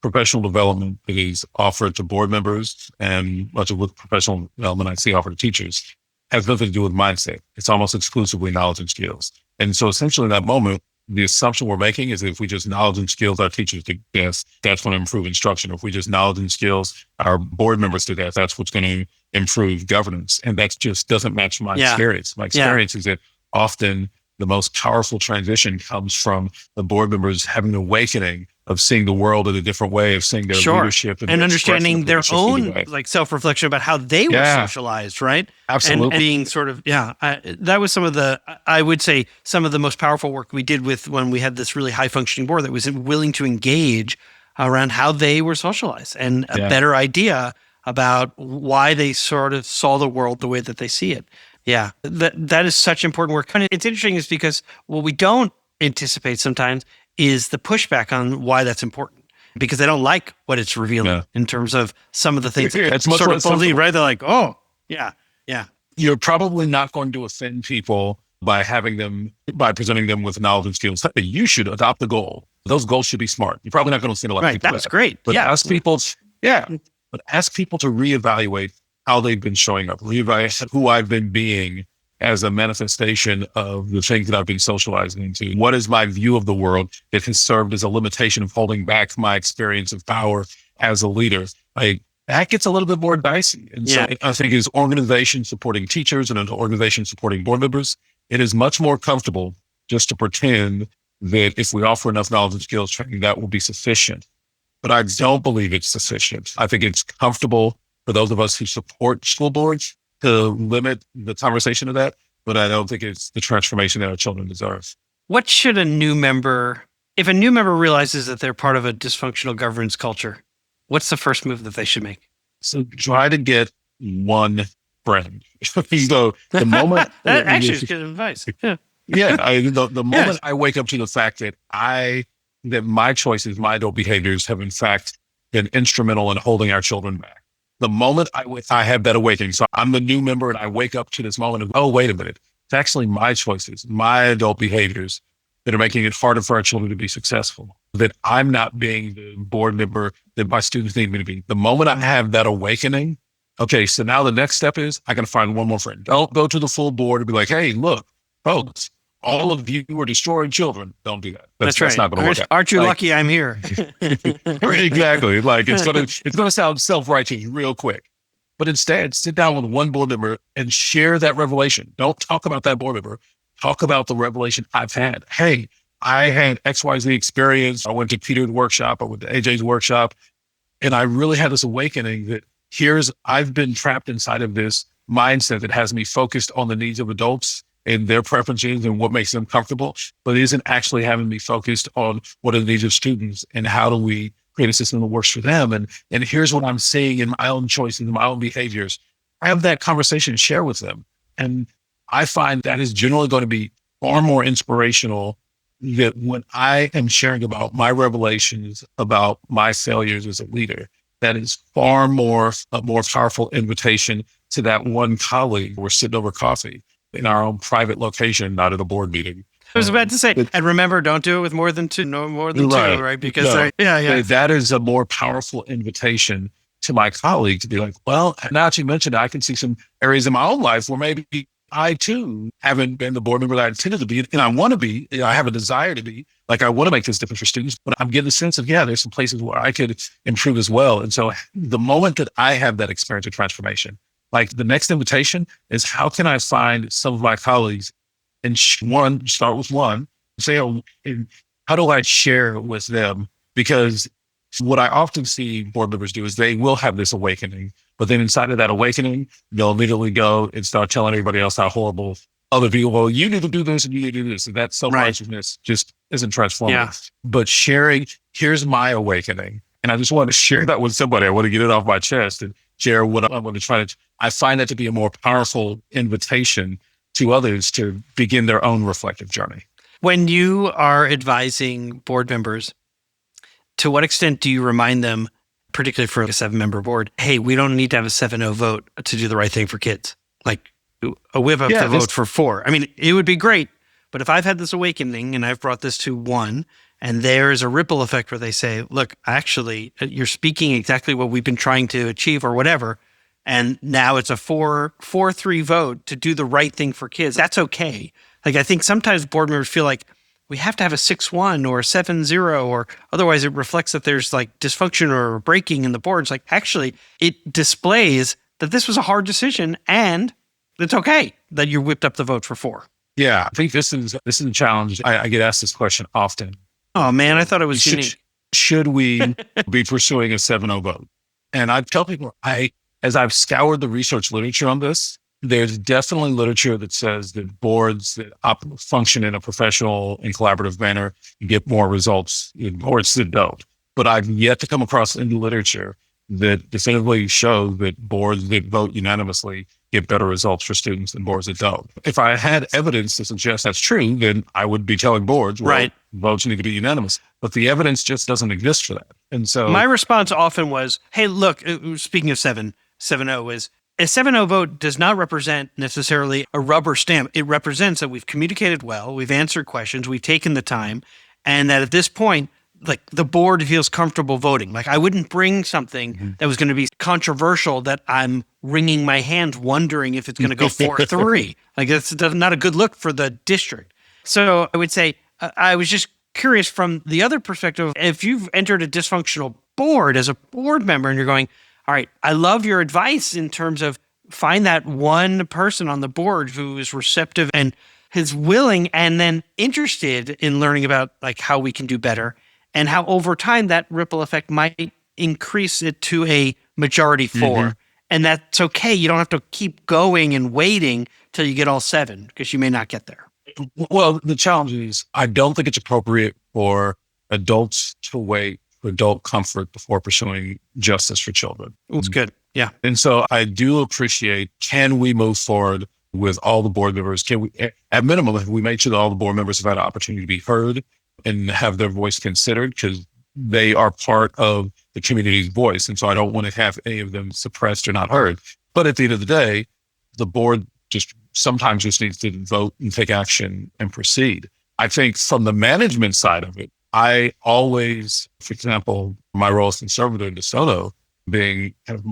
D: professional development that is offered to board members and much of what professional development I see offered to teachers has nothing to do with mindset. It's almost exclusively knowledge and skills. And so essentially in that moment, the assumption we're making is that if we just knowledge and skills our teachers to death, that's going to improve instruction. If we just knowledge and skills our board members to death, that's what's going to improve governance. And that just doesn't match my experience. My experience is that often the most powerful transition comes from the board members having an awakening of seeing the world in a different way, of seeing their leadership
B: and understanding their own like self-reflection about how they were socialized, right?
D: Absolutely.
B: And being sort of, that was some of I would say some of the most powerful work we did when we had this really high functioning board that was willing to engage around how they were socialized and a better idea about why they sort of saw the world the way that they see it. Yeah, that is such important work. And it's interesting is because what we don't anticipate sometimes is the pushback on why that's important, because they don't like what it's revealing in terms of some of the things.
D: It's
B: sort of believe, right? They're like, oh, yeah.
D: You're probably not going to offend people by presenting them with knowledge and skills. You should adopt the goal. Those goals should be smart. You're probably not going to offend a lot of people.
B: Right, that's great.
D: But ask people to reevaluate how they've been showing up, reevaluate who I've been being as a manifestation of the things that I've been socializing into. What is my view of the world that has served as a limitation of holding back my experience of power as a leader? That gets a little bit more dicey. And so I think as organizations supporting teachers and an organization supporting board members, it is much more comfortable just to pretend that if we offer enough knowledge and skills training, that will be sufficient. But I don't believe it's sufficient. I think it's comfortable for those of us who support school boards to limit the conversation to that, but I don't think it's the transformation that our children deserve.
B: What should if a new member realizes that they're part of a dysfunctional governance culture, what's the first move that they should make?
D: So try to get one friend. So the moment
B: that actually is good advice.
D: The moment I wake up to the fact that my choices, my adult behaviors have in fact been instrumental in holding our children back. The moment I have that awakening, so I'm the new member and I wake up to this moment of, oh, wait a minute, it's actually my choices, my adult behaviors that are making it harder for our children to be successful, that I'm not being the board member that my students need me to be. The moment I have that awakening, okay, so now the next step is I got to find one more friend. Don't go to the full board and be like, hey, look, folks, all of you are destroying children. Don't do that. That's right. That's not going to work out.
B: Aren't you lucky I'm here?
D: Exactly. Like it's going to sound self-righteous real quick, but instead sit down with one board member and share that revelation. Don't talk about that board member. Talk about the revelation I've had. Hey, I had XYZ experience. I went to Peter's workshop. I went to AJ's workshop, and I really had this awakening that I've been trapped inside of this mindset that has me focused on the needs of adults and their preferences and what makes them comfortable, but isn't actually having me focused on what are the needs of students and how do we create a system that works for them. And here's what I'm seeing in my own choices and my own behaviors. I have that conversation and share with them. And I find that is generally going to be far more inspirational that when I am sharing about my revelations, about my failures as a leader, that is far more, a more powerful invitation to that one colleague. We're sitting over coffee in our own private location, not at a board meeting.
B: I was about to say, and remember, don't do it with more than two, no more than two, right? Because
D: that is a more powerful invitation to my colleague to be like, well, now that you mentioned it, I can see some areas in my own life where maybe I too haven't been the board member that I intended to be, and I want to be. I have a desire to be. Like I want to make this difference for students, but I'm getting the sense of there's some places where I could improve as well. And so the moment that I have that experience of transformation, like the next invitation is how can I find some of my colleagues and start with one, say, and how do I share with them? Because what I often see board members do is they will have this awakening, but then inside of that awakening, they'll immediately go and start telling everybody else how horrible other people, well, you need to do this and you need to do this. And that self-righteousness just isn't transformative. Yeah. But sharing, here's my awakening. And I just want to share that with somebody. I want to get it off my chest and share what I'm going to try to. I find that to be a more powerful invitation to others to begin their own reflective journey.
B: When you are advising board members, to what extent do you remind them, particularly for a 7-member board, hey, we don't need to have a 7-0 vote to do the right thing for kids? Like a whip up the vote for 4. I mean, it would be great, but if I've had this awakening and I've brought this to 1, and there's a ripple effect where they say, look, actually, you're speaking exactly what we've been trying to achieve or whatever, and now it's a 4-3 vote to do the right thing for kids. That's okay. Like, I think sometimes board members feel like we have to have a 6-1 or a 7-0, or otherwise it reflects that there's like dysfunction or breaking in the boards. Like, actually, it displays that this was a hard decision and it's okay that you whipped up the vote for 4.
D: Yeah, I think this is a challenge. I get asked this question often.
B: Oh man, I thought it was unique.
D: Should we be pursuing a 7-0 vote? And I tell people, as I've scoured the research literature on this, there's definitely literature that says that boards that function in a professional and collaborative manner get more results in boards that don't. But I've yet to come across any literature that definitively show that boards that vote unanimously get better results for students than boards that don't. If I had evidence to suggest that's true, then I would be telling boards, well, votes need to be unanimous. But the evidence just doesn't exist for that. And so
B: my response often was, hey, look, speaking of 7-0 is, a 7-0 vote does not represent necessarily a rubber stamp. It represents that we've communicated well, we've answered questions, we've taken the time, and that at this point, like the board feels comfortable voting. Like I wouldn't bring something that was going to be controversial that I'm wringing my hands wondering if it's going to go 4-3. Like that's not a good look for the district. So I would say, I was just curious from the other perspective, if you've entered a dysfunctional board as a board member and you're going, all right, I love your advice in terms of find that one person on the board who is receptive and is willing and then interested in learning about like how we can do better and how over time that ripple effect might increase it to a majority 4. And that's okay. You don't have to keep going and waiting till you get all 7 because you may not get there.
D: Well, the challenge is I don't think it's appropriate for adults to wait for adult comfort before pursuing justice for children.
B: It's good. Yeah.
D: And so I do appreciate, can we move forward with all the board members? Can we, at minimum, have we made sure that all the board members have had an opportunity to be heard and have their voice considered? Because they are part of the community's voice. And so I don't want to have any of them suppressed or not heard. But at the end of the day, the board sometimes just needs to vote and take action and proceed. I think from the management side of it, I always, for example, my role as conservator in DeSoto, being kind of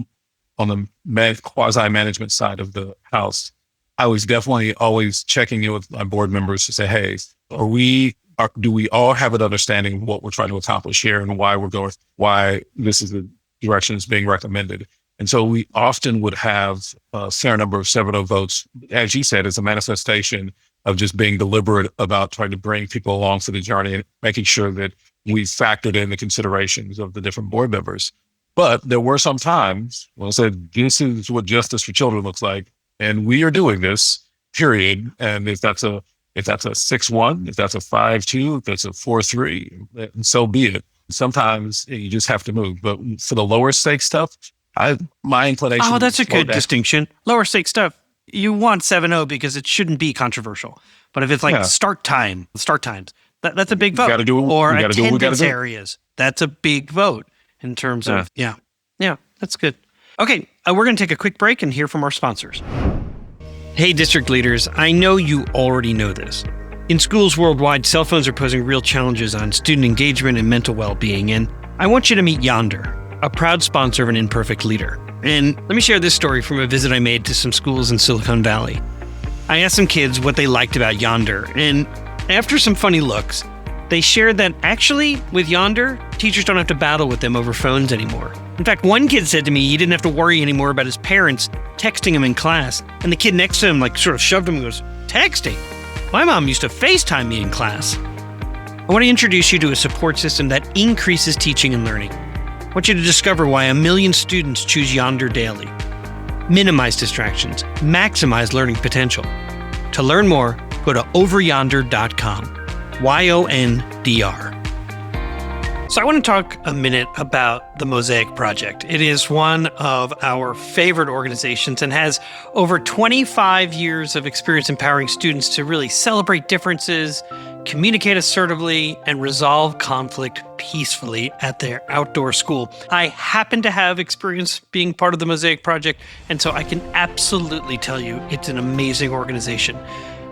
D: on the quasi-management side of the house, I was definitely always checking in with my board members to say, hey, do we all have an understanding of what we're trying to accomplish here and why this is the direction that's being recommended? And so we often would have a fair number of 7-0 votes, as you said, as a manifestation of just being deliberate about trying to bring people along for the journey and making sure that we factored in the considerations of the different board members. But there were some times when I said, this is what justice for children looks like. And we are doing this, period. And if that's a 6-1, if that's a 5-2, if that's a 4-3, so be it. Sometimes you just have to move. But for the lower stake stuff, my inclination.
B: Oh, that's a good distinction. Lower stake stuff. You want 7-0 because it shouldn't be controversial. But if it's like start times, that's a big vote.
D: Gotta do,
B: or attendance areas, that's a big vote in terms of, yeah, that's good. Okay, we're going to take a quick break and hear from our sponsors. Hey, district leaders, I know you already know this. In schools worldwide, cell phones are posing real challenges on student engagement and mental well-being, and I want you to meet Yonder, a proud sponsor of an Imperfect Leader. And let me share this story from a visit I made to some schools in Silicon Valley. I asked some kids what they liked about Yonder, and after some funny looks, they shared that actually, with Yonder, teachers don't have to battle with them over phones anymore. In fact, one kid said to me he didn't have to worry anymore about his parents texting him in class, and the kid next to him sort of shoved him and goes, "Texting? My mom used to FaceTime me in class." I want to introduce you to a support system that increases teaching and learning. I want you to discover why 1 million students choose Yonder daily. Minimize distractions, maximize learning potential. To learn more, go to overyonder.com. YONDR. So I want to talk a minute about the Mosaic Project. It is one of our favorite organizations and has over 25 years of experience empowering students to really celebrate differences, communicate assertively, and resolve conflict peacefully at their outdoor school. I happen to have experience being part of the Mosaic Project, and so I can absolutely tell you it's an amazing organization.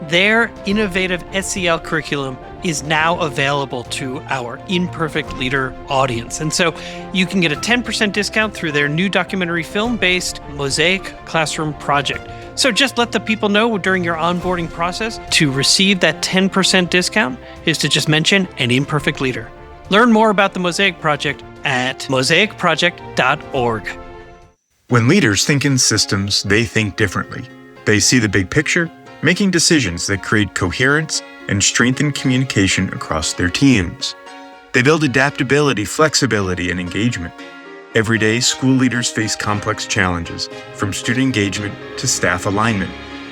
B: Their innovative SEL curriculum is now available to our Imperfect Leader audience. And so you can get a 10% discount through their new documentary film-based Mosaic Classroom project. So just let the people know during your onboarding process to receive that 10% discount is to just mention an Imperfect Leader. Learn more about the Mosaic Project at mosaicproject.org.
E: When leaders think in systems, they think differently. They see the big picture, making decisions that create coherence and strengthen communication across their teams. They build adaptability, flexibility, and engagement. Every day, school leaders face complex challenges, from student engagement to staff alignment.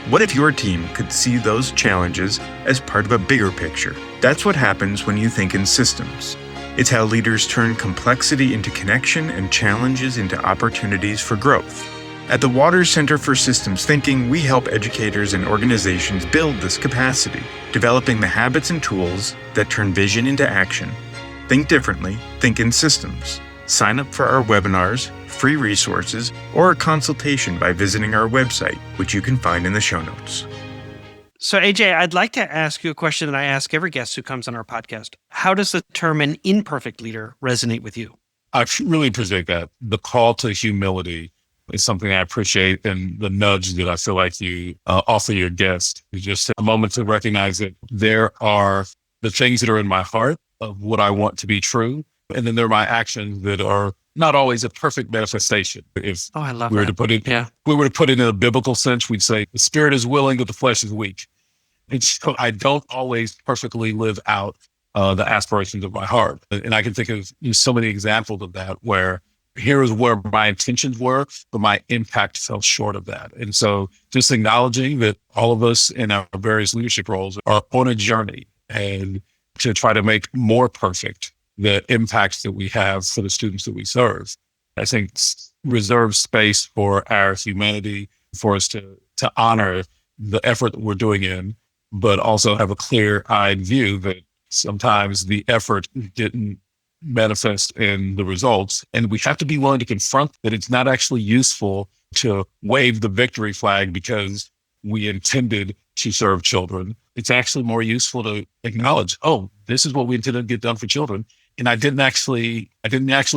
E: What if your team could see those challenges as part of a bigger picture? That's what happens when you think in systems. It's how leaders turn complexity into connection and challenges into opportunities for growth. At the Waters Center for Systems Thinking, we help educators and organizations build this capacity, developing the habits and tools that turn vision into action. Think differently, think in systems. Sign up for our webinars, free resources, or a consultation by visiting our website, which you can find in the show notes.
B: So AJ, I'd like to ask you a question that I ask every guest who comes on our podcast. How does the term an imperfect leader resonate with you?
D: I really appreciate that. The call to humility is something I appreciate, and the nudge that I feel like you offer your guest is just a moment to recognize that there are the things that are in my heart of what I want to be true, and then there are my actions that are not always a perfect manifestation. If
B: I love
D: we were
B: that.
D: to put it, we were to put it in a biblical sense, we'd say the spirit is willing, but the flesh is weak. And so I don't always perfectly live out the aspirations of my heart, and I can think of so many examples of that where here is where my intentions were, but my impact fell short of that. And so just acknowledging that all of us in our various leadership roles are on a journey and to try to make more perfect the impacts that we have for the students that we serve, I think reserves space for our humanity, for us to honor the effort that we're doing in, but also have a clear-eyed view that sometimes the effort didn't manifest in the results. And we have to be willing to confront that it's not actually useful to wave the victory flag because we intended to serve children. It's actually more useful to acknowledge, oh, this is what we intended to get done for children. And I didn't actually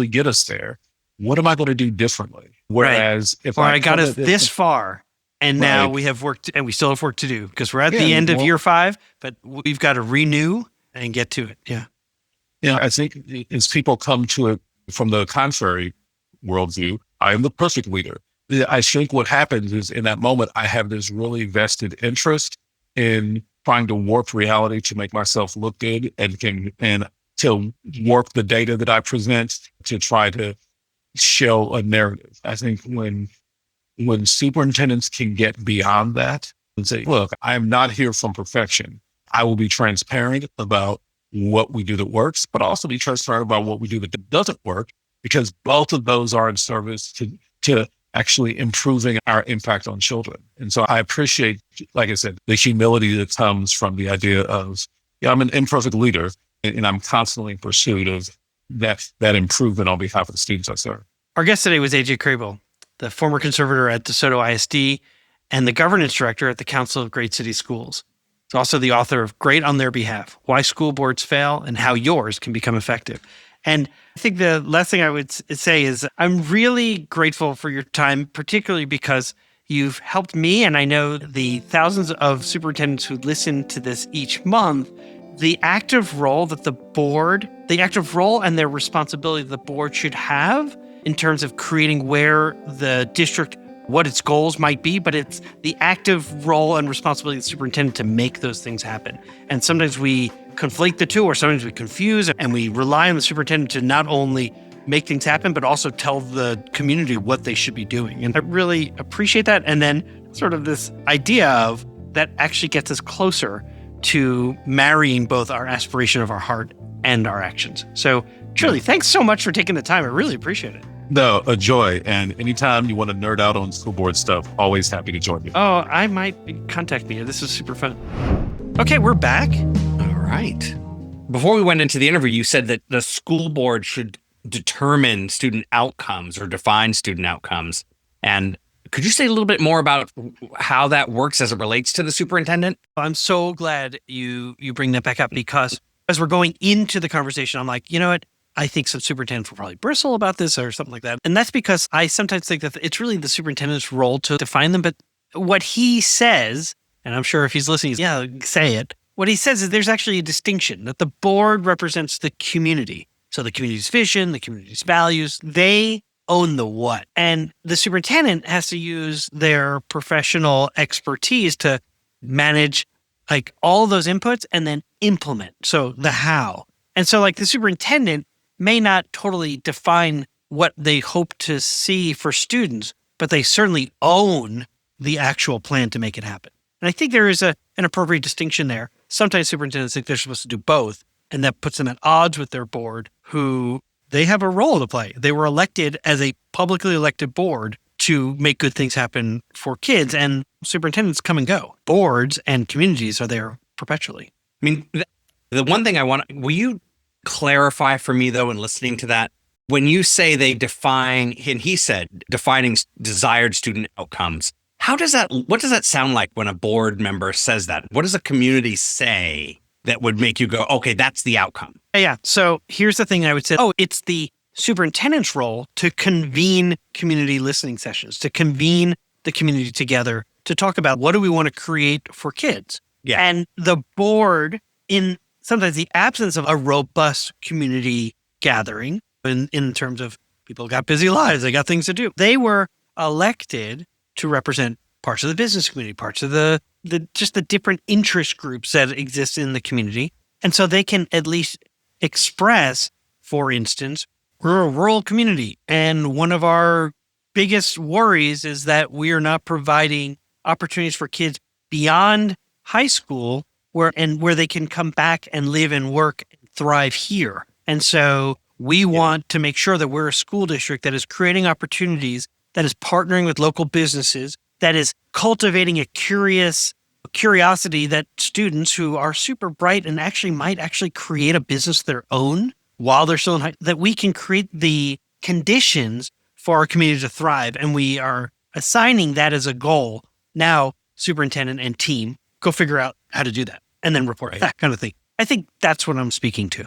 D: get us there. What am I going to do differently? Whereas if I
B: got us this far and now we have work and we still have work to do because we're at the end of year 5, but we've got to renew and get to it. Yeah.
D: Yeah, I think as people come to it from the contrary worldview, I am the perfect leader. I think what happens is in that moment, I have this really vested interest in trying to warp reality to make myself look good and to warp the data that I present to try to show a narrative. I think when superintendents can get beyond that and say, look, I'm not here from perfection. I will be transparent about what we do that works, but also be transparent about what we do that doesn't work, because both of those are in service to actually improving our impact on children. And so I appreciate, like I said, the humility that comes from the idea of, yeah, I'm an imperfect leader and I'm constantly in pursuit of that improvement on behalf of the students I serve.
B: Our guest today was AJ Crabill, the former conservator at DeSoto ISD and the governance director at the Council of Great City Schools. He's also the author of Great on Their Behalf, Why School Boards Fail and How Yours Can Become Effective. And I think the last thing I would say is I'm really grateful for your time, particularly because you've helped me, and I know the thousands of superintendents who listen to this each month, the active role and their responsibility the board should have in terms of creating where the district, what its goals might be, but it's the active role and responsibility of the superintendent to make those things happen. And sometimes we conflate the two, or sometimes we confuse, and we rely on the superintendent to not only make things happen, but also tell the community what they should be doing. And I really appreciate that. And then sort of this idea of that actually gets us closer to marrying both our aspiration of our heart and our actions. So truly, thanks so much for taking the time. I really appreciate it.
D: No, a joy. And anytime you want to nerd out on school board stuff, always happy to join you.
B: Oh, I might contact me. This is super fun. Okay, we're back.
C: All right. Before we went into the interview, you said that the school board should determine student outcomes or define student outcomes. And could you say a little bit more about how that works as it relates to the superintendent?
B: I'm so glad you bring that back up, because as we're going into the conversation, I'm like, you know what? I think some superintendents will probably bristle about this or something like that. And that's because I sometimes think that it's really the superintendent's role to define them. But what he says, and I'm sure if he's listening, say it. What he says is there's actually a distinction, that the board represents the community. So the community's vision, the community's values, they own the what. And the superintendent has to use their professional expertise to manage like all those inputs and then implement. So the how. And so like the superintendent may not totally define what they hope to see for students, but they certainly own the actual plan to make it happen. And I think there is an appropriate distinction there. Sometimes superintendents think they're supposed to do both, and that puts them at odds with their board, who they have a role to play. They were elected as a publicly elected board to make good things happen for kids, and superintendents come and go. Boards and communities are there perpetually.
C: I mean, the one thing will you clarify for me, though, in listening to that, when you say they define, and he said, defining desired student outcomes, what does that sound like when a board member says that? What does a community say that would make you go, okay, that's the outcome?
B: Yeah. So here's the thing I would say. It's the superintendent's role to convene community listening sessions, to convene the community together to talk about what do we want to create for kids.
C: Yeah.
B: And the board, in sometimes the absence of a robust community gathering, in terms of people got busy lives, they got things to do. They were elected to represent parts of the business community, parts of the different interest groups that exist in the community. And so they can at least express, for instance, we're a rural community. And one of our biggest worries is that we are not providing opportunities for kids beyond high school where they can come back and live and work and thrive here. And so we want to make sure that we're a school district that is creating opportunities, that is partnering with local businesses, that is cultivating a curiosity that students who are super bright and might create a business of their own while they're still in high, that we can create the conditions for our community to thrive. And we are assigning that as a goal. Now, superintendent and team, go figure out how to do that and then report, that kind of thing. I think that's what I'm speaking to.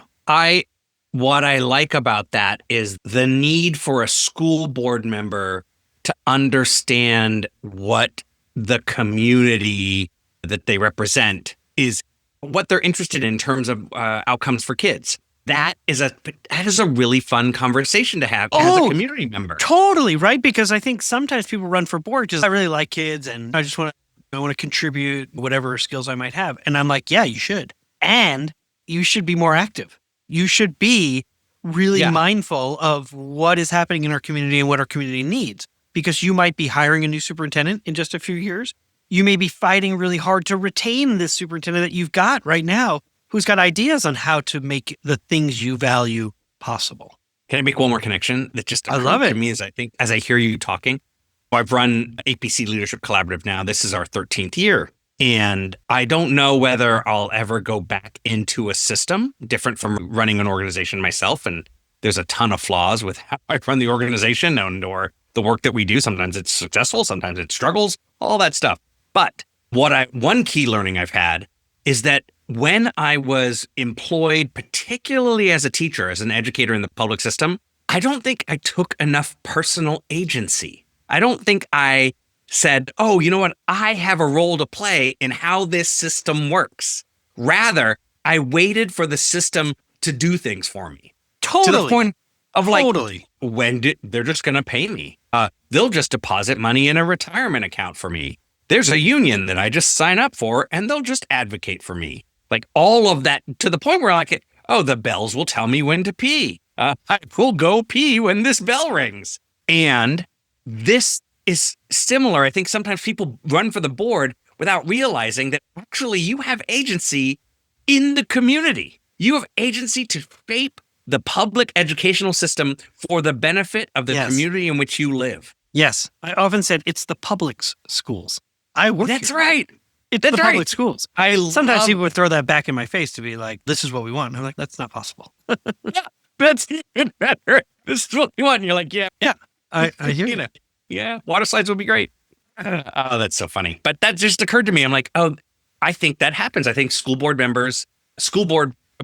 C: What I like about that is the need for a school board member to understand what the community that they represent is, what they're interested in terms of outcomes for kids. That is a really fun conversation to have as a community member.
B: Totally, right? Because I think sometimes people run for board because I really like kids and I just want to contribute whatever skills I might have. And I'm like, yeah, you should. And you should be more active. You should be really mindful of what is happening in our community and what our community needs. Because you might be hiring a new superintendent in just a few years. You may be fighting really hard to retain this superintendent that you've got right now, who's got ideas on how to make the things you value possible.
C: Can I make one more connection that just
B: I love it.
C: to me as I hear you talking? I've run APC Leadership Collaborative now. This is our 13th year. And I don't know whether I'll ever go back into a system different from running an organization myself. And there's a ton of flaws with how I run the organization or the work that we do. Sometimes it's successful, sometimes it struggles, all that stuff. But one key learning I've had is that when I was employed, particularly as a teacher, as an educator in the public system, I don't think I took enough personal agency. I don't think I said, oh, you know what? I have a role to play in how this system works. Rather, I waited for the system to do things for me.
B: Totally.
C: To the point of
B: Totally.
C: They're just going to pay me. They'll just deposit money in a retirement account for me. There's a union that I just sign up for and they'll just advocate for me. Like all of that to the point where like, oh, the bells will tell me when to pee. I will go pee when this bell rings. And this is similar. I think sometimes people run for the board without realizing that actually you have agency in the community. You have agency to shape the public educational system for the benefit of the community in which you live.
B: Yes. I often said it's the public schools. I work
C: That's
B: here.
C: right.
B: It's
C: That's
B: the
C: right.
B: public schools. Sometimes people would throw that back in my face to be like, this is what we want. And I'm like, that's not possible.
C: Yeah, that's even better. This is what we want. And you're like, yeah.
B: I hear you.
C: Yeah, water slides would be great. Oh, that's so funny. But that just occurred to me. I'm like, oh, I think that happens. I think school board members,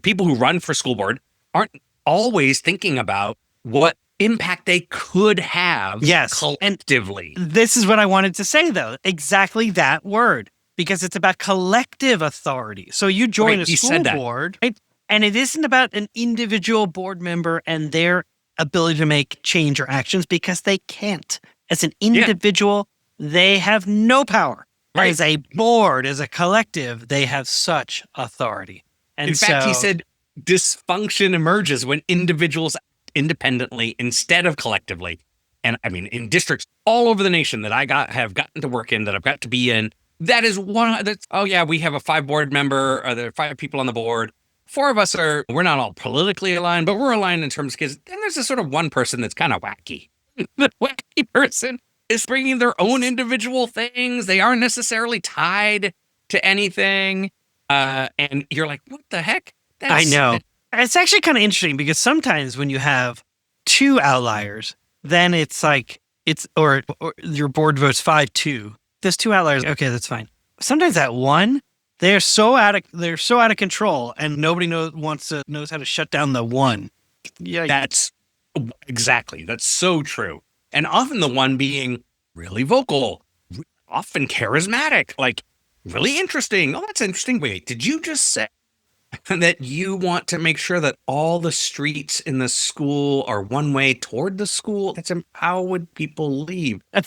C: people who run for school board aren't always thinking about what impact they could have collectively.
B: And this is what I wanted to say, though. Exactly that word. Because it's about collective authority. So you join a school board, right? And it isn't about an individual board member and their ability to make change or actions because they can't. As an individual, they have no power. Right. As a board, as a collective, they have such authority. And
C: in fact, he said dysfunction emerges when individuals act independently instead of collectively. And I mean, in districts all over the nation that have gotten to work in, that I've got to be in, that is we have a 5 board member, or there are 5 people on the board. 4 of us we're not all politically aligned, but we're aligned in terms of kids. Then there's this sort of one person that's kind of wacky. The wacky person is bringing their own individual things. They aren't necessarily tied to anything. And you're like, what the heck?
B: I know. It's actually kind of interesting because sometimes when you have 2 outliers, then it's like, or your board votes 5-2. There's 2 outliers. Okay, that's fine. Sometimes that one, they're so out of control and nobody knows how to shut down the one. Yeah.
C: That's so true. And often the one being really vocal, often charismatic, like really interesting. Oh, that's interesting. Wait, did you just say that you want to make sure that all the streets in the school are one way toward the school? How would people leave?
B: I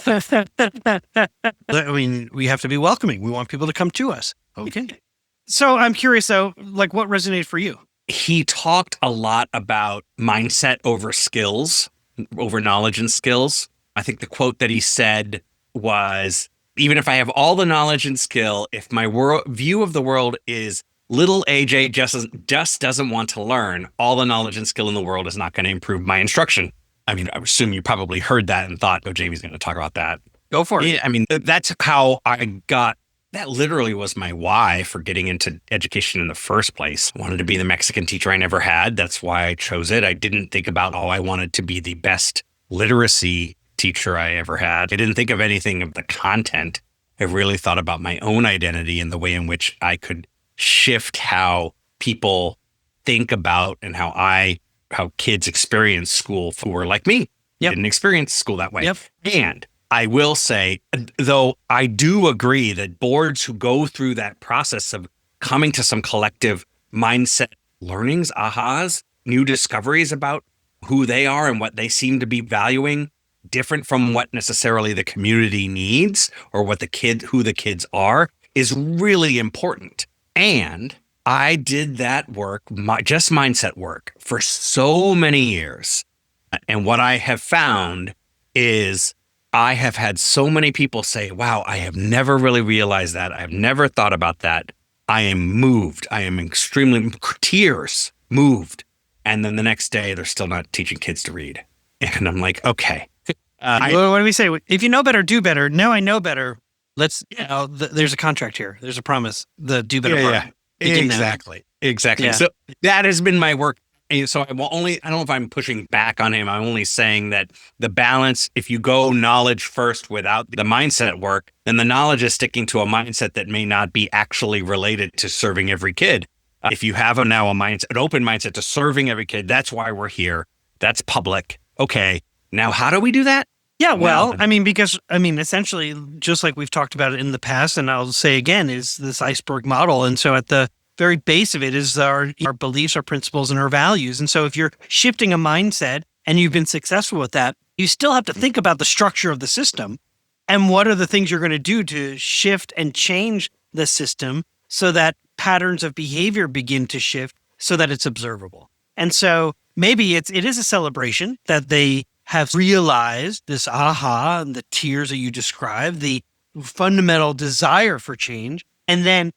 B: mean, we have to be welcoming. We want people to come to us. Okay. So I'm curious though, like what resonated for you?
C: He talked a lot about mindset over skills, over knowledge and skills. I think the quote that he said was, even if I have all the knowledge and skill, if my view of the world is little AJ just doesn't want to learn, all the knowledge and skill in the world is not going to improve my instruction. I mean, I assume you probably heard that and thought, oh, Jamie's going to talk about that.
B: Go for it.
C: Yeah, I mean, that's how that literally was my why for getting into education in the first place. I wanted to be the Mexican teacher I never had. That's why I chose it. I didn't think about, I wanted to be the best literacy teacher I ever had. I didn't think of anything of the content. I really thought about my own identity and the way in which I could shift how people think about and how kids experience school who were like me. Didn't experience school that way.
B: Yep.
C: And I will say, though, I do agree that boards who go through that process of coming to some collective mindset learnings, ahas, new discoveries about who they are and what they seem to be valuing, different from what necessarily the community needs or who the kids are, is really important. And I did that work, just mindset work, for so many years. And what I have found is I have had so many people say, wow, I have never really realized that. I have never thought about that. I am moved. I am extremely tears moved. And then the next day, they're still not teaching kids to read. And I'm like, okay.
B: What do we say? If you know better, do better. Now I know better. There's a contract here. There's a promise. The do better part.
C: Exactly.
B: Yeah.
C: So that has been my work. And so I don't know if I'm pushing back on him. I'm only saying that the balance, if you go knowledge first without the mindset work, then the knowledge is sticking to a mindset that may not be actually related to serving every kid. If you have an open mindset to serving every kid, that's why we're here. That's public. Okay. Now, how do we do that?
B: Yeah, well, essentially, just like we've talked about it in the past, and I'll say again, is this iceberg model. And so at the very base of it is our beliefs, our principles, and our values. And so if you're shifting a mindset and you've been successful with that, you still have to think about the structure of the system and what are the things you're going to do to shift and change the system so that patterns of behavior begin to shift so that it's observable. And so maybe it is a celebration that they have realized this aha and the tears that you described, the fundamental desire for change. And then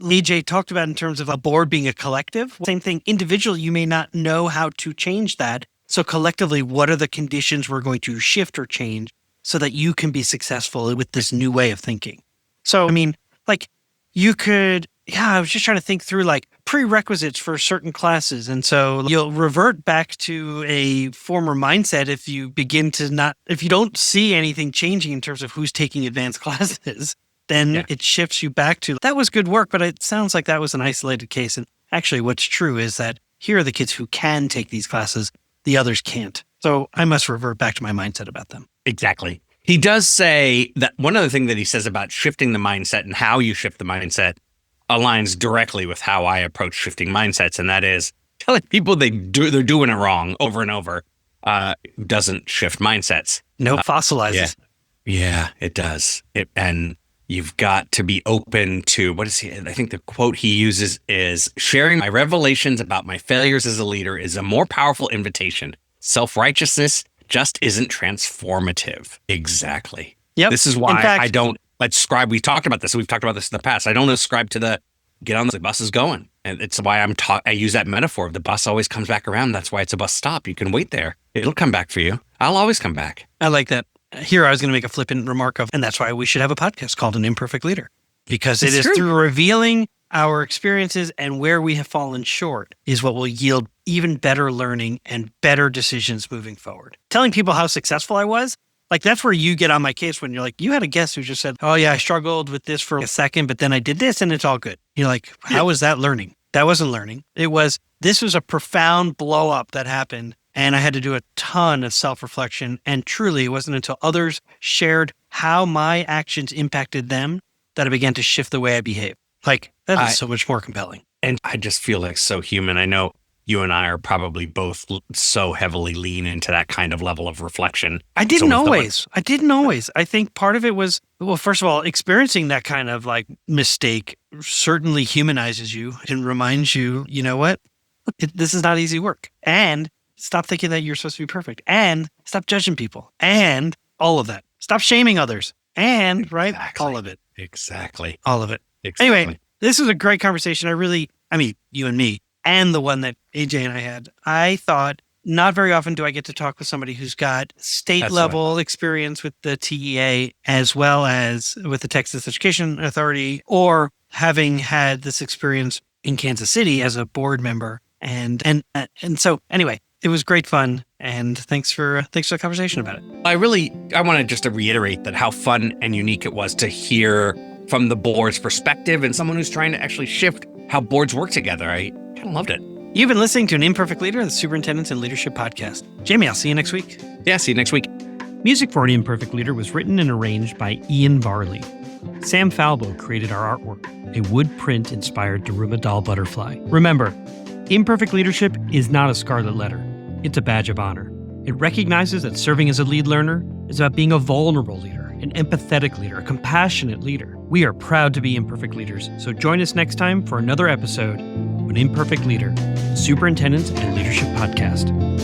B: AJ talked about in terms of a board being a collective. Same thing, individually, you may not know how to change that. So collectively, what are the conditions we're going to shift or change so that you can be successful with this new way of thinking? So, you could, I was just trying to think through prerequisites for certain classes. And so you'll revert back to a former mindset if you if you don't see anything changing in terms of who's taking advanced classes, then it shifts you back to, that was good work, but it sounds like that was an isolated case. And actually what's true is that here are the kids who can take these classes, the others can't. So I must revert back to my mindset about them.
C: Exactly. He does say that one other thing that he says about shifting the mindset and how you shift the mindset aligns directly with how I approach shifting mindsets. And that is telling people they're doing it wrong over and over doesn't shift mindsets.
B: No, fossilizes.
C: Yeah, it does. And you've got to be open to, I think the quote he uses is, sharing my revelations about my failures as a leader is a more powerful invitation. Self-righteousness just isn't transformative. Exactly.
B: Yep.
C: This is why I don't ascribe. We've talked about this in the past. I don't ascribe to the get on the bus is going. And it's why I use that metaphor. The bus always comes back around. That's why it's a bus stop. You can wait there. It'll come back for you. I'll always come back.
B: I like that. Here I was going to make a flippant remark and that's why we should have a podcast called An Imperfect Leader. Because it is through revealing our experiences and where we have fallen short is what will yield even better learning and better decisions moving forward. Telling people how successful I was, that's where you get on my case when you're like, you had a guest who just said, oh yeah, I struggled with this for a second, but then I did this and it's all good. You're like, how was that learning? That wasn't learning. This was a profound blow up that happened. And I had to do a ton of self-reflection. And truly, it wasn't until others shared how my actions impacted them that I began to shift the way I behave. That is so much more compelling.
C: And I just feel so human. I know you and I are probably both so heavily lean into that kind of level of reflection.
B: I didn't always. I think part of it was, well, first of all, experiencing that kind of mistake certainly humanizes you and reminds you, you know what? This is not easy work. And stop thinking that you're supposed to be perfect. And stop judging people. And all of that. Stop shaming others. And, all of it.
C: Exactly.
B: All of it.
C: Exactly.
B: Anyway, this was a great conversation. You and me, and the one that AJ and I had. I thought, not very often do I get to talk with somebody who's got state-level experience with the TEA as well as with the Texas Education Authority, or having had this experience in Kansas City as a board member. And so anyway, it was great fun, and thanks for the conversation about it.
C: I want to just reiterate that how fun and unique it was to hear from the board's perspective and someone who's trying to actually shift how boards work together. I kind of loved it.
B: You've been listening to An Imperfect Leader, the Superintendents and Leadership Podcast. Jamie, I'll see you next week.
C: Yeah, see you next week.
B: Music for An Imperfect Leader was written and arranged by Ian Varley. Sam Falbo created our artwork, a wood print inspired Daruma doll butterfly. Remember, imperfect leadership is not a scarlet letter. It's a badge of honor. It recognizes that serving as a lead learner is about being a vulnerable leader an empathetic leader, a compassionate leader. We are proud to be imperfect leaders, so join us next time for another episode of an Imperfect Leader, Superintendent and Leadership Podcast.